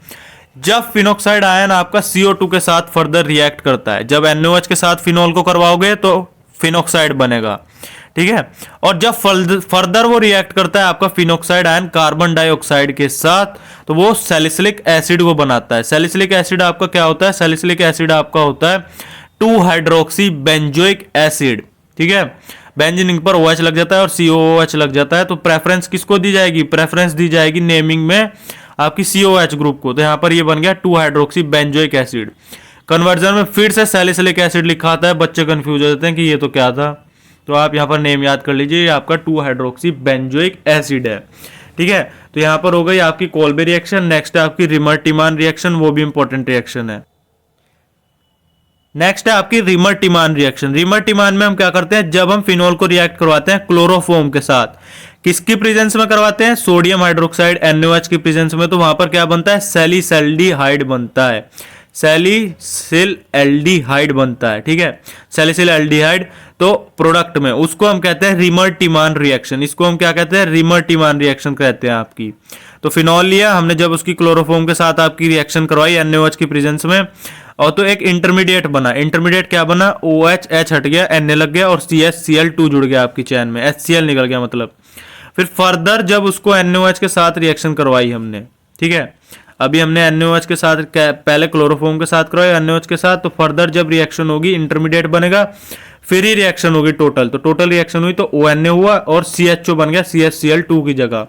जब फिनोक्साइड आयन आपका CO2 के साथ फर्दर रिएक्ट करता है, जब NaOH के साथ फिनॉल को करवाओगे तो फिनोक्साइड बनेगा, ठीक है। और जब फर्दर वो रिएक्ट करता है आपका फिनोक्साइड आयन कार्बन डाइऑक्साइड के साथ, तो वो सैलिसिलिक एसिड को बनाता है। सैलिसिलिक एसिड आपका क्या होता है, सैलिसिलिक एसिड आपका होता है 2 हाइड्रोक्सी बेंजोइक एसिड, ठीक है। बेंजीन पर OH लग जाता है और COOH लग जाता है, तो प्रेफरेंस किसको दी जाएगी, प्रेफरेंस दी जाएगी नेमिंग में आपकी COH ग्रुप को। तो यहां पर ये बन गया 2 हाइड्रोक्सी बेंजोइक एसिड। कन्वर्जन में फिर से सैलिसिलिक एसिड लिखा आता है, बच्चे कंफ्यूज हो जाते हैं कि ये तो क्या था। तो आप यहां पर नेम याद कर लीजिए, ये आपका 2 हाइड्रोक्सी बेंजोइक एसिड है, ठीक है। तो यहां पर हो गई आपकी कॉल्बे रिएक्शन। नेक्स्ट है आपकी रिमर-टिमान रिएक्शन, वो भी इंपॉर्टेंट रिएक्शन है। नेक्स्ट है आपकी रिमर-टिमान रिएक्शन। रिमर-टिमान में हम क्या करते हैं, जब हम फिनॉल को रिएक्ट करवाते हैं क्लोरोफॉर्म के साथ, किसकी प्रेजेंस में करवाते हैं, सोडियम हाइड्रोक्साइड NaOH की प्रेजेंस में, तो वहां पर क्या बनता है, सैलिसिल्डिहाइड बनता है, सैलिसिल्डिहाइड बनता है, ठीक है, सैलिसिल्डिहाइड। तो प्रोडक्ट में उसको हम कहते हैं रिमर-टिमान रिएक्शन, इसको हम क्या कहते हैं, रिमर-टिमान रिएक्शन कहते हैं आपकी। तो फिनॉल लिया हमने, जब उसकी क्लोरोफॉर्म के साथ आपकी रिएक्शन करवाई NaOH की प्रेजेंस में, और तो एक इंटरमीडिएट बना। इंटरमीडिएट क्या बना, OH H हट गया, Na लग गया और CH Cl2 जुड़ गया आपकी चैन में, HCl निकल गया मतलब। फिर फर्दर जब उसको NaOH के साथ रिएक्शन करवाई हमने, ठीक है, अभी हमने NaOH के साथ पहले क्लोरोफॉर्म के साथ करवाई NaOH के साथ, तो फर्दर जब रिएक्शन होगी इंटरमीडिएट बनेगा, फिर ही रिएक्शन होगी टोटल। तो टोटल रिएक्शन हुई तो ONA हुआ और CHO बन गया CHCl2 की जगह।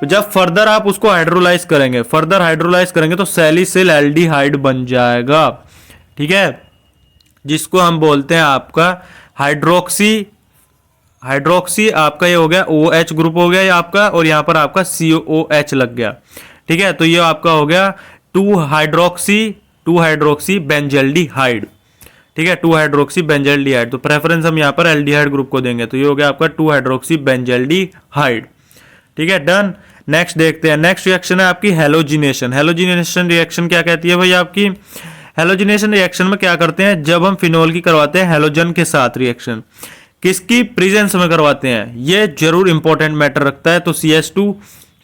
जब फर्दर आप उसको हाइड्रोलाइज करेंगे, फर्दर हाइड्रोलाइज करेंगे तो सैलिसिल्डिहाइड बन जाएगा, ठीक है, जिसको हम बोलते हैं आपका हाइड्रोक्सी आपका ये हो गया, OH ग्रुप हो गया ये आपका, और यहां पर आपका COOH लग गया, ठीक है। तो ये आपका हो गया 2 हाइड्रोक्सी बेंजल्डिहाइड, ठीक है, 2 हाइड्रोक्सी बेंजल्डिहाइड। तो प्रेफरेंस हम यहाँ पर एल्डिहाइड ग्रुप को देंगे, तो ये हो गया आपका 2 हाइड्रोक्सी बेंजल्डिहाइड, ठीक है, डन। नेक्स्ट देखते हैं, नेक्स्ट रिएक्शन है आपकी हैलोजिनेशन। हैलोजिनेशन रिएक्शन क्या कहती है भाई आपकी, हैलोजिनेशन रिएक्शन में क्या करते हैं, जब हम फिनॉल की करवाते हैं हैलोजन के साथ रिएक्शन, किसकी प्रेजेंस में करवाते हैं, ये जरूर इंपॉर्टेंट मैटर रखता है। तो CH2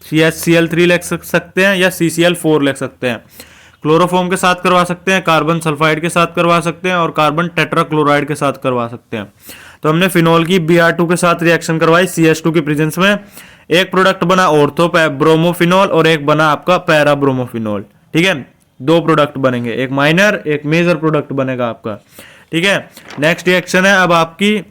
CHCl3 लिख सकते हैं या CCl4 लिख सकते हैं। क्लोरोफॉर्म के साथ करवा सकते हैं, कार्बन सल्फाइड के साथ करवा सकते हैं, और कार्बन टेट्राक्लोराइड के साथ करवा सकते हैं। तो हमने फिनॉल की Br2 के साथ रिएक्शन करवाई CH2 की प्रेजेंस में, एक प्रोडक्ट बना ऑर्थो ब्रोमोफिनॉल और एक बना आपका पैरा ब्रोमोफिनॉल, ठीक है, 2 प्रोडक्ट बनेंगे, एक माइनर एक मेजर प्रोडक्ट बनेगा आपका, ठीक है। नेक्स्ट रिएक्शन है अब आपकी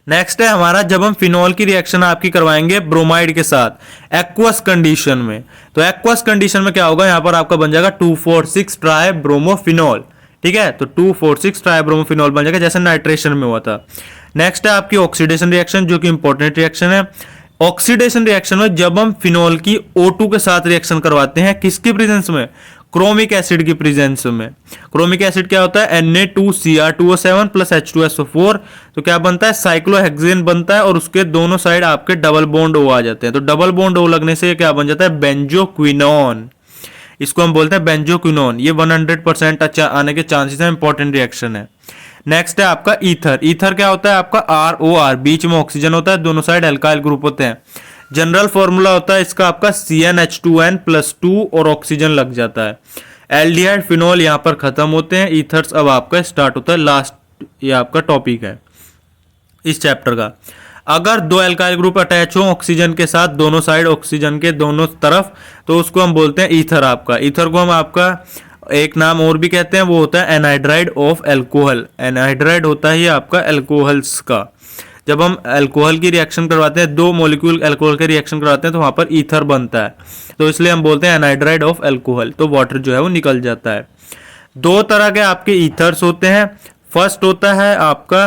नेक्स्ट है हमारा, जब हम फिनॉल की रिएक्शन आपकी करवाएंगे ब्रोमाइड के साथ एक्वस कंडीशन में, तो एक्वस कंडीशन में क्या होगा, यहां पर आपका बन जाएगा 2,4,6 ट्राई ब्रोमोफिनॉल, ठीक है। तो 2,4,6 ट्राई ब्रोमोफिनॉल बन जाएगा जैसे नाइट्रेशन में हुआ था। नेक्स्ट है आपकी ऑक्सीडेशन रिएक्शन, जो कि इंपॉर्टेंट रिएक्शन है। ऑक्सीडेशन रिएक्शन में जब हम फिनॉल की O2 के साथ रिएक्शन करवाते हैं, किसकी प्रेजेंस में, क्रोमिक एसिड की प्रेजेंस में। क्रोमिक एसिड क्या होता है, Na2Cr2O7 प्लस H2SO4, तो क्या बनता है, साइक्लोहेक्सेन बनता है और उसके दोनों साइड आपके डबल बॉन्ड O आ जाते हैं। तो डबल बॉन्ड O लगने से क्या बन जाता है, बेंजोक्विनोन। इसको हम बोलते हैं बेंजोक्विनोन। ये 100% अच्छा आने के चांसेस है, इंपॉर्टेंट रिएक्शन है। नेक्स्ट है आपका ईथर। ईथर क्या होता है आपका, ROR, बीच में ऑक्सीजन होता है, दोनों साइड अल्काइल ग्रुप होते हैं। जनरल फॉर्मूला होता है इसका आपका CnH2n+2 और ऑक्सीजन लग जाता है। एल्डिहाइड फिनॉल यहाँ पर खत्म होते हैं। ईथर्स अब आपका स्टार्ट होता है लास्ट, ये आपका टॉपिक है इस चैप्टर का। अगर दो एल्काइल ग्रुप अटैच हो ऑक्सीजन के साथ, दोनों साइड ऑक्सीजन के दोनों तरफ, तो उसको हम बोलते हैं ईथर। आपका ईथर को हम आपका एक नाम और भी कहते हैं, वो होता है एनहाइड्राइड ऑफ एल्कोहल। एनहाइड्राइड होता है ये आपका एल्कोहल्स का। जब हम अल्कोहल की रिएक्शन करवाते हैं, दो मॉलिक्यूल अल्कोहल के रिएक्शन करवाते हैं, तो वहां पर ईथर बनता है, तो इसलिए हम बोलते हैं एनहाइड्राइड ऑफ अल्कोहल। तो वाटर जो है वो निकल जाता है। दो तरह के आपके ईथर्स होते हैं। फर्स्ट होता है आपका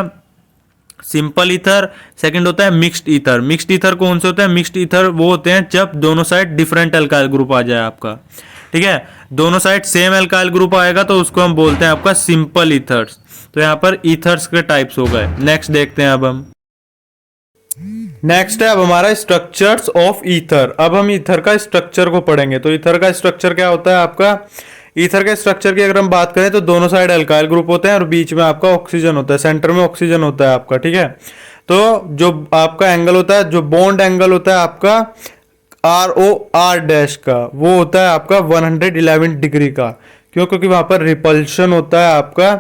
सिंपल ईथर, सेकंड होता है मिक्स्ड ईथर। मिक्स्ड ईथर कौन से होते हैं, मिक्स्ड ईथर वो होते हैं जब दोनों साइड डिफरेंट अल्काइल ग्रुप आ जाए आपका, ठीक है। दोनों साइड सेम अल्काइल ग्रुप आएगा तो उसको हम बोलते हैं आपका सिंपल ईथर्स। तो यहाँ पर ईथर्स के टाइप्स हो गए। नेक्स्ट देखते हैं अब हम। नेक्स्ट है अब हमारा स्ट्रक्चर्स ऑफ ईथर। अब हम ईथर का स्ट्रक्चर को पढ़ेंगे। तो ईथर का स्ट्रक्चर क्या होता है आपका, ईथर के स्ट्रक्चर की अगर हम बात करें तो दोनों साइड अल्काइल ग्रुप होते हैं और बीच में आपका ऑक्सीजन होता है, सेंटर में ऑक्सीजन होता है आपका, ठीक है। तो जो आपका एंगल होता है, जो बॉन्ड एंगल होता है आपका ROR डैश का, वो होता है आपका 111 डिग्री का। क्यों, क्योंकि वहां पर रिपल्शन होता है आपका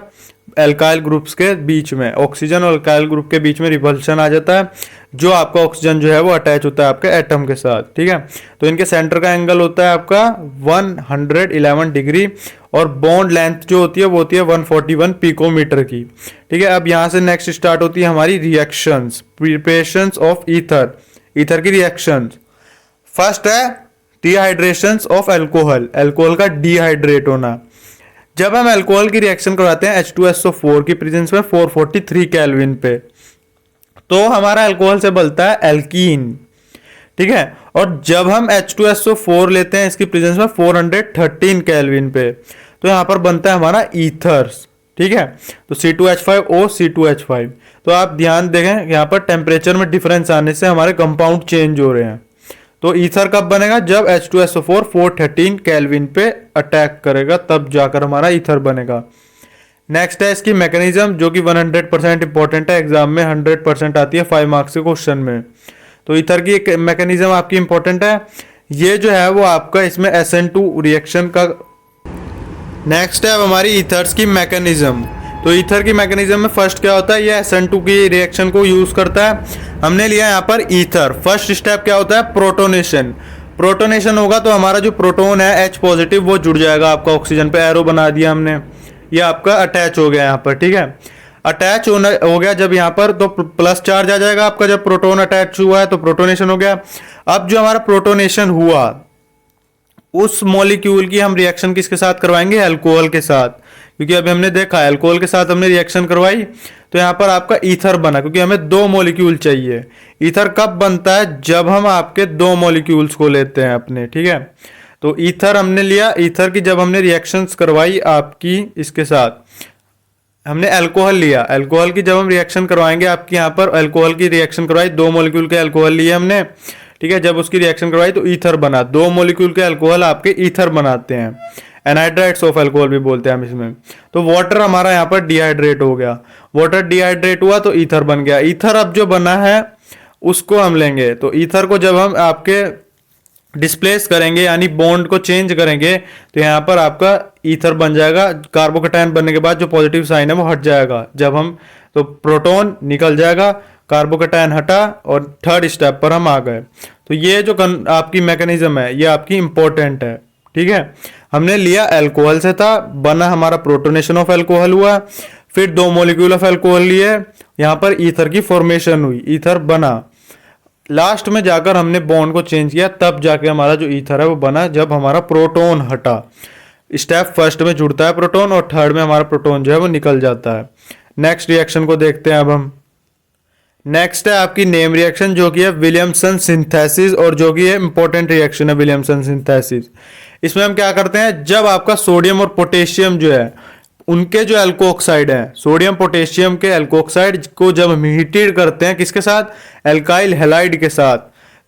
एल्काइल ग्रुप्स के बीच में, ऑक्सीजन और अल्काइल ग्रुप के बीच में रिपल्शन आ जाता है, जो आपका ऑक्सीजन जो है वो अटैच होता है आपके एटम के साथ, ठीक है। तो इनके सेंटर का एंगल होता है आपका 111 डिग्री और बॉन्ड लेंथ जो होती है वो होती है 141 पिकोमीटर की, ठीक है। अब यहाँ से नेक्स्ट स्टार्ट होती है हमारी reactions, preparations of ether, ether की रिएक्शंस। फर्स्ट है डिहाइड्रेशन ऑफ अल्कोहल, अल्कोहल का डिहाइड्रेट होना। जब हम अल्कोहल की रिएक्शन करवाते हैं H2SO4 की प्रेजेंस में 443 केल्विन पे, तो हमारा अल्कोहल से बनता है एल्कीन, ठीक है। और जब हम H2SO4 लेते हैं इसकी प्रेजेंस में 413 केल्विन पे, तो यहाँ पर बनता है हमारा ईथर्स, ठीक है। तो C2H5O C2H5। तो आप ध्यान देखें यहाँ पर टेम्परेचर में डिफरेंस आने से हमारे कंपाउंड चेंज हो रहे हैं। तो ईथर कब बनेगा, जब H2SO4 413 केल्विन पे अटैक करेगा, तब जाकर हमारा ईथर बनेगा। नेक्स्ट है इसकी मैकेनिज्म, जो कि 100% इंपॉर्टेंट है, एग्जाम में 100% आती है 5 मार्क्स के क्वेश्चन में। तो ईथर की एक मैकेनिज्म आपकी इंपॉर्टेंट है। ये जो है वो आपका इसमें SN2 रिएक्शन का। नेक्स्ट है अब हमारी ईथर्स की मैकेनिज्म। तो ईथर की मैकेनिज्म में फर्स्ट क्या होता है, ये SN2 की रिएक्शन को यूज करता है। हमने लिया यहाँ पर ईथर। फर्स्ट स्टेप क्या होता है, प्रोटोनेशन। प्रोटोनेशन होगा तो हमारा जो प्रोटोन है H पॉजिटिव वो जुड़ जाएगा आपका ऑक्सीजन पे, एरो बना दिया हमने, ये आपका अटैच हो गया यहाँ पर, ठीक है। अटैच होना हो गया जब यहाँ पर, तो प्लस चार्ज आ जाएगा आपका, जब प्रोटोन अटैच हुआ है तो प्रोटोनेशन हो गया। अब जो हमारा प्रोटोनेशन हुआ, उस मॉलिक्यूल की हम रिएक्शन किसके साथ करवाएंगे, अल्कोहल के साथ, क्योंकि अभी हमने देखा है अल्कोहल के साथ हमने रिएक्शन करवाई तो यहाँ पर आपका ईथर बना, क्योंकि हमें 2 मॉलिक्यूल चाहिए। ईथर कब बनता है, जब हम आपके 2 मॉलिक्यूल्स को लेते हैं अपने, ठीक है। तो ईथर हमने लिया, ईथर की जब हमने रिएक्शंस करवाई आपकी इसके साथ, हमने अल्कोहल लिया, अल्कोहल की जब हम रिएक्शन करवाएंगे आपकी यहाँ पर अल्कोहल की रिएक्शन करवाई, 2 मॉलिक्यूल के अल्कोहल लिए हमने, ठीक है। जब उसकी रिएक्शन करवाई तो ईथर बना, 2 मॉलिक्यूल के अल्कोहल आपके ईथर बनाते हैं, एनहाइड्राइड्स ऑफ अल्कोहल भी बोलते हैं हम इसमें। तो वाटर हमारा यहाँ पर डिहाइड्रेट हो गया, वाटर डिहाइड्रेट हुआ तो ईथर बन गया। ईथर अब जो बना है उसको हम लेंगे, तो ईथर को जब हम आपके डिस्प्लेस करेंगे यानी बॉन्ड को चेंज करेंगे तो यहाँ पर आपका ईथर बन जाएगा। कार्बोकैटायन बनने के बाद जो पॉजिटिव साइन है वो हट जाएगा, जब हम तो प्रोटॉन निकल जाएगा, कार्बोकैटायन हटा और थर्ड स्टेप पर हम आ गए। तो ये जो आपकी मैकेनिज्म है ये आपकी इंपॉर्टेंट है, ठीक है। हमने लिया अल्कोहल से था, बना हमारा प्रोटोनेशन ऑफ अल्कोहल हुआ, फिर 2 मॉलिक्यूल ऑफ अल्कोहल लिए, यहाँ पर ईथर की फॉर्मेशन हुई, ईथर बना, लास्ट में जाकर हमने बॉन्ड को चेंज किया, तब जाके हमारा जो ईथर है वो बना, जब हमारा प्रोटॉन हटा। स्टेप फर्स्ट में जुड़ता है प्रोटॉन और थर्ड में हमारा प्रोटॉन जो है वो निकल जाता है। नेक्स्ट रिएक्शन को देखते हैं अब हम। नेक्स्ट है आपकी नेम रिएक्शन जो कि है विलियमसन सिंथेसिस, और जो कि है इंपॉर्टेंट रिएक्शन है विलियमसन सिंथेसिस। इसमें हम क्या करते हैं, जब आपका सोडियम और पोटेशियम जो है उनके जो एल्कोऑक्साइड है, सोडियम पोटेशियम के एल्कोऑक्साइड को जब हम हीटेड करते हैं किसके साथ, एल्काइल हैलाइड के साथ,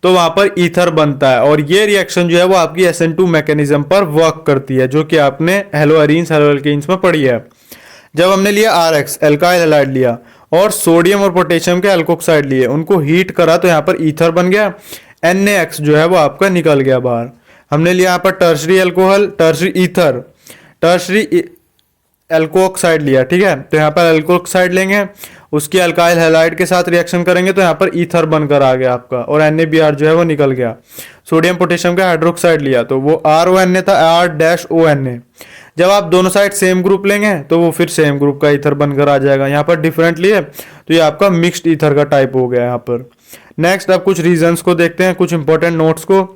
तो वहां पर ईथर बनता है। और ये रिएक्शन जो है वो आपकी SN2 मैकेनिज्म पर वर्क करती है, जो कि आपने हेलोअरीन्स हेलोअल्केन्स में पढ़ी है। जब हमने लिया RX एल्काइल हैलाइड लिया और सोडियम और पोटेशियम के एल्कोऑक्साइड लिए, उनको हीट करा तो यहाँ पर ईथर बन गया, NaX जो है वो आपका निकल गया बाहर। हमने लिया यहाँ पर tertiary alcohol, tertiary ether, tertiary alkoxide लिया, ठीक है। तो यहाँ पर एल्कोऑक्साइड लेंगे, उसकी अल्काइल हैलाइड के साथ रिएक्शन करेंगे तो यहाँ पर ईथर बनकर आ गया आपका, और NaBr जो है वो निकल गया। सोडियम पोटेशियम का हाइड्रोक्साइड लिया तो वो RONA था, R-ONA। जब आप दोनों साइड सेम ग्रुप लेंगे तो वो फिर सेम ग्रुप का ईथर बनकर आ जाएगा। यहाँ पर डिफरेंट लिए तो ये आपका मिक्स्ड ईथर का टाइप हो गया यहाँ पर। नेक्स्ट अब कुछ रीजंस को देखते हैं, कुछ इंपॉर्टेंट नोट्स को।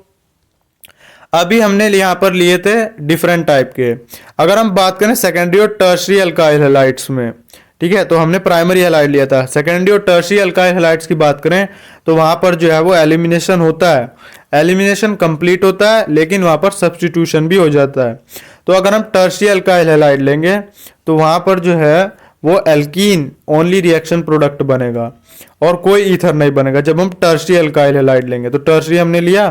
अभी हमने यहाँ पर लिए थे डिफरेंट टाइप के। अगर हम बात करें सेकेंडरी और टर्शरी अल्काइल हैलाइड्स में, ठीक है, तो हमने प्राइमरी हैलाइड लिया था। सेकेंडरी और टर्शरी अल्काइल हैलाइड्स की बात करें तो वहां पर जो है वो एलिमिनेशन होता है, एलिमिनेशन कंप्लीट होता है, लेकिन वहां पर सब्स्टिट्यूशन भी हो जाता है। तो अगर हम टर्शरी अल्काइल हैलाइड लेंगे तो वहां पर जो है वो एल्कीन ओनली रिएक्शन प्रोडक्ट बनेगा और कोई ईथर नहीं बनेगा जब हम टर्शरी अल्काइल हैलाइड लेंगे। तो टर्शरी हमने लिया,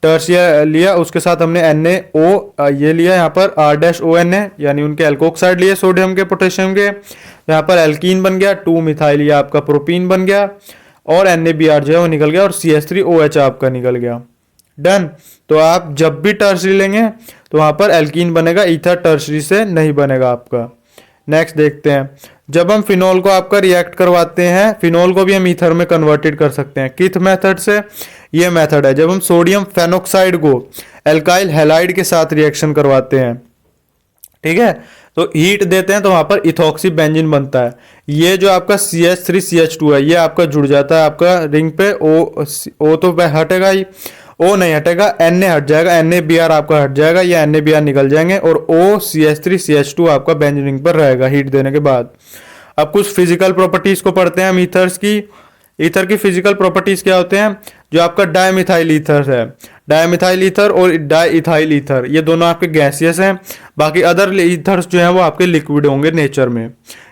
टर्शिया लिया, उसके साथ हमने NaO ये लिया यहाँ पर R-ONA, यानी उनके एल्कोऑक्साइड लिए सोडियम के पोटेशियम के, यहाँ पर एल्कीन बन गया, 2 मिथाइल ये आपका प्रोपीन बन गया, और NaBr जो है वो निकल गया, और CH3OH आपका निकल गया। डन। तो आप जब भी टर्शरी लेंगे तो वहां पर एल्कीन बनेगा, ईथर टर्शरी से नहीं बनेगा आपका। नेक्स्ट देखते हैं, जब हम फिनॉल को आपका रिएक्ट करवाते हैं, फिनॉल को भी हम ईथर में कन्वर्टेड कर सकते हैं। किस मेथड से, ये मेथड है जब हम सोडियम फेनोक्साइड को एल्काइल हैलाइड के साथ रिएक्शन करवाते हैं, ठीक है, तो हीट देते हैं तो वहां पर इथॉक्सी बेंजीन बनता है। ये जो आपका CH3CH2 है ये आपका जुड़ जाता है आपका रिंग पे, O तो हटेगा ही, O नहीं हटेगा, Na हट जाएगा, NaBr आपका हट जाएगा, ये NaBr निकल जाएंगे, और OCH3CH2 आपका बेंजीन रिंग पर रहेगा हीट देने के बाद। अब कुछ फिजिकल प्रॉपर्टीज को पढ़ते हैं हम ईथर्स की। ईथर की फिजिकल प्रॉपर्टीज क्या होते हैं, जो आपका डायमिथाइल ईथर है, डायमिथाइल ईथर और डाइथाइल ईथर, ये दोनों आपके गैसियस हैं। बाकी अदर ईथर्स जो हैं वो आपके लिक्विड होंगे नेचर में।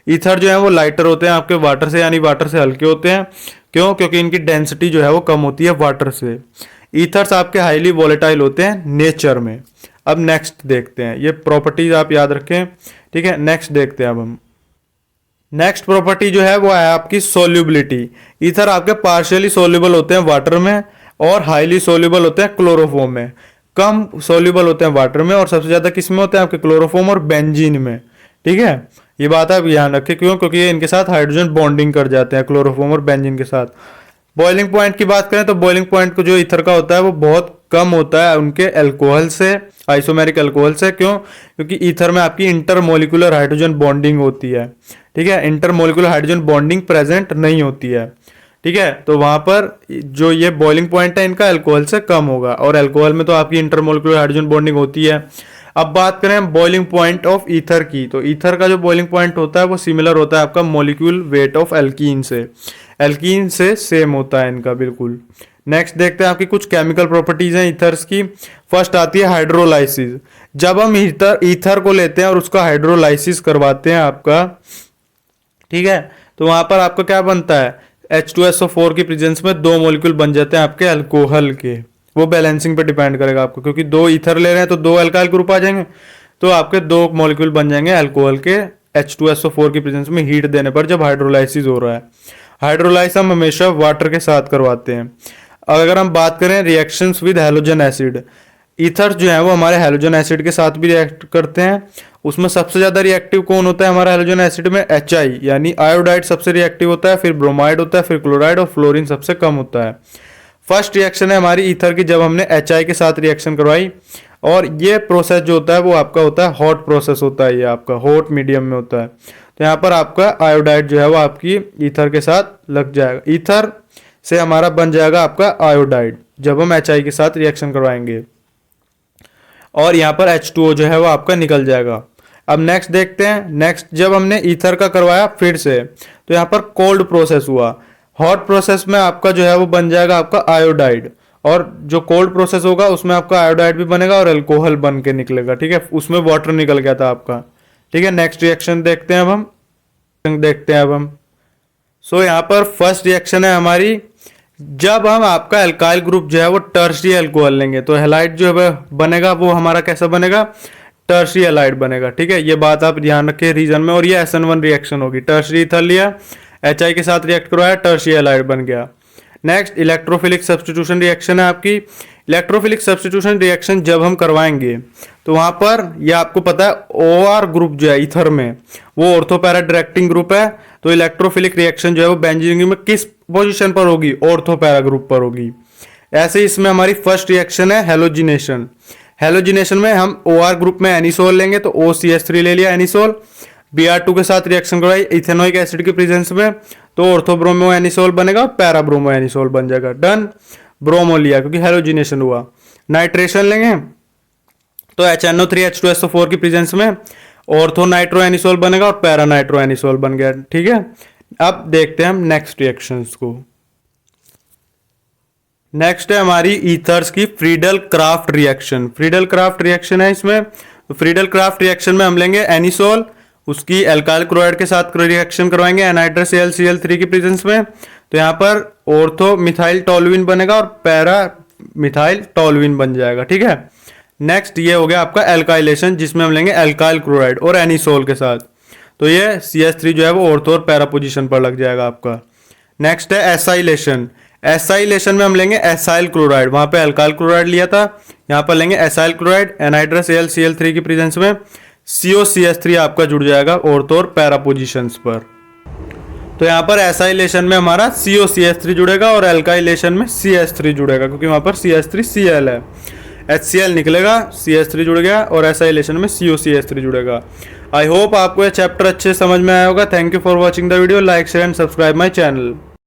ईथर जो है वो लाइटर होते हैं आपके वाटर से, यानी वाटर से हल्के होते हैं। क्यों, क्योंकि इनकी डेंसिटी जो है वो कम होती है वाटर से। ईथर्स आपके हाईली वॉलेटाइल होते हैं नेचर में। अब नेक्स्ट देखते हैं, ये प्रॉपर्टीज आप याद रखें, ठीक है। नेक्स्ट देखते हैं अब हम, नेक्स्ट प्रॉपर्टी जो है वो है आपकी सोल्यूबिलिटी। ईथर आपके पार्शियली सोल्यूबल होते हैं वाटर में और हाईली सोल्यूबल होते हैं क्लोरोफॉर्म में। कम सोल्यूबल होते हैं वाटर में और सबसे ज्यादा किस में होते हैं, आपके क्लोरोफॉर्म और बेंजीन में, ठीक है। ये बात आप ध्यान रखें, क्यों, क्योंकि ये इनके साथ हाइड्रोजन बॉन्डिंग कर जाते हैं क्लोरोफॉर्म और बेंजीन के साथ। बॉइलिंग पॉइंट की बात करें तो बॉइलिंग पॉइंट को जो ईथर का होता है वो बहुत कम होता है उनके अल्कोहल से, आइसोमेरिक अल्कोहल से। क्यों, क्योंकि ईथर में आपकी इंटरमोलिकुलर हाइड्रोजन बॉन्डिंग होती है, ठीक है, इंटरमोलिकुलर हाइड्रोजन बॉन्डिंग प्रेजेंट नहीं होती है, ठीक है। तो वहां पर जो ये बॉइलिंग पॉइंट है इनका अल्कोहल से कम होगा, और अल्कोहल में तो आपकी इंटरमोलिकुलर हाइड्रोजन बॉन्डिंग होती है। अब बात करें हम बॉइलिंग पॉइंट ऑफ ईथर की, तो ईथर का जो बॉइलिंग पॉइंट होता है वो सिमिलर होता है आपका मॉलिक्यूल वेट ऑफ एल्कीन से, एल्कीन से सेम होता है इनका बिल्कुल। नेक्स्ट देखते हैं आपकी कुछ केमिकल प्रॉपर्टीज हैं ईथर्स की। फर्स्ट आती है हाइड्रोलाइसिस। जब हम ईथर को लेते हैं और उसका हाइड्रोलाइसिस करवाते हैं आपका, ठीक है, तो वहां पर आपका क्या बनता है, H2SO4 की प्रेजेंस में 2 मॉलिक्यूल बन जाते हैं आपके अल्कोहल के। वो बैलेंसिंग पे डिपेंड करेगा आपको, क्योंकि 2 ईथर ले रहे हैं तो 2 अल्काइल ग्रुप आ जाएंगे, तो आपके 2 मॉलिक्यूल बन जाएंगे अल्कोहल के H2SO4 की प्रेजेंस में हीट देने पर, जब हाइड्रोलाइसिस हो रहा है। हाइड्रोलाइसिस हम हमेशा वाटर के साथ करवाते हैं। अगर हम बात करें reactions with halogen acid, ether जो है वो हमारे हैलोजन एसिड के साथ भी रिएक्ट करते हैं। उसमें सबसे ज्यादा रिएक्टिव कौन होता है हमारा हैलोजन एसिड में, HI, यानी आयोडाइड सबसे रिएक्टिव होता है, फिर ब्रोमाइड होता है, फिर क्लोराइड, और फ्लोरीन सबसे कम होता है। फर्स्ट रिएक्शन है हमारी ईथर की जब हमने HI के साथ रिएक्शन करवाई, और ये प्रोसेस जो होता है वो आपका होता है हॉट प्रोसेस होता है, ये आपका हॉट मीडियम में होता है। तो यहाँ पर आपका आयोडाइड जो है वो आपकी ईथर के साथ लग जाएगा, ईथर से हमारा बन जाएगा आपका आयोडाइड जब हम HI के साथ रिएक्शन करवाएंगे, और यहाँ पर H2O जो है वो आपका निकल जाएगा। अब नेक्स्ट देखते हैं, नेक्स्ट जब हमने ईथर का करवाया फिर से, तो यहाँ पर कोल्ड प्रोसेस हुआ, हॉट प्रोसेस में आपका जो है वो बन जाएगा आपका आयोडाइड, और जो कोल्ड प्रोसेस होगा उसमें आपका आयोडाइड भी बनेगा और अल्कोहल बन के निकलेगा, ठीक है, उसमें वाटर निकल गया था आपका, ठीक है। नेक्स्ट रिएक्शन देखते हैं अब हम सो यहाँ पर फर्स्ट रिएक्शन है हमारी, जब हम आपका एल्काइल ग्रुप जो है वो टर्शियरी अल्कोहल लेंगे तो हैलाइड जो है बनेगा वो हमारा कैसा बनेगा, टर्शियरी हैलाइड बनेगा, ठीक है। ये बात आप ध्यान रखें रीजन में, और ये SN1 रिएक्शन होगी, टर्शियरी ईथर लिया, HI के साथ रिएक्ट करवाया, टर्शियरी हैलाइड बन गया। नेक्स्ट इलेक्ट्रोफिलिक सब्स्टिट्यूशन रिएक्शन है आपकी। इलेक्ट्रोफिलिक सब्स्टिट्यूशन रिएक्शन जब हम करवाएंगे तो वहां पर ये आपको पता है OR ग्रुप जो है ईथर में वो ऑर्थो पैरा डायरेक्टिंग ग्रुप है, तो इलेक्ट्रोफिलिक रिएक्शन जो है वो बेंजीन में किस पोजीशन पर होगी, ऑर्थो पैरा ग्रुप पर होगी। ऐसे ही इसमें हमारी फर्स्ट रिएक्शन है हेलोजिनेशन। हेलोजिनेशन में हम OR ग्रुप में एनिसोल लेंगे तो OCH3 ले लिया एनिसोल, Br2 के साथ रिएक्शन करवाई इथेनोइक एसिड के प्रेजेंस में तो ऑर्थोब्रोमो एनिसोल बनेगा और पैराब्रोमो एनिसोल बन जाएगा, डन। ब्रोमो लिया क्योंकि हेलोजिनेशन हुआ। नाइट्रेशन लेंगे तो HNO3H2SO4 की प्रेजेंस में ऑर्थो नाइट्रो एनिसोल बनेगा और पैरा नाइट्रो एनिसोल बन गया, ठीक है। अब देखते हैं हम नेक्स्ट रिएक्शंस को। नेक्स्ट है हमारी ईथर्स की Friedel craft reaction. Friedel craft reaction है इसमें, तो फ्रीडल क्राफ्ट रिएक्शन में हम लेंगे एनिसोल, उसकी एल्काइल क्लोराइड के साथ रिएक्शन करवाएंगे एनहाइड्रस Cl3 की प्रेजेंस में, तो यहाँ पर ऑर्थो मिथाइल टोलुइन बनेगा और पैरा मिथाइल टोलुइन बन जाएगा, ठीक है। नेक्स्ट ये हो गया आपका एल्काइलेशन, जिसमें हम लेंगे एल्काइल क्लोराइड और एनिसोल के साथ, तो ये CH3 जो है वो ऑर्थो और पैरा पोजीशन पर लग जाएगा आपका। नेक्स्ट है एसाइलेशन। एसाइलेशन में हम लेंगे एसाइल क्लोराइड, वहां पे एल्काइल क्लोराइड लिया था, यहाँ पर लेंगे एसाइल क्लोराइड एनहाइड्रस Cl3 की प्रेजेंस में COCH3 आपका जुड़ जाएगा ऑर्थो और पैरा पोजीशंस पर। तो यहाँ पर एसाइलेशन में हमारा COCH3 जुड़ेगा और एल्काइलेशन में CH3 जुड़ेगा क्योंकि वहां पर CH3Cl है, HCl निकलेगा, CH3 जुड़ गया और एसाइलेशन में COCH3 जुड़ेगा। आई होप आपको ये चैप्टर अच्छे समझ में आया होगा। Thank you for watching the video, like share and subscribe my channel.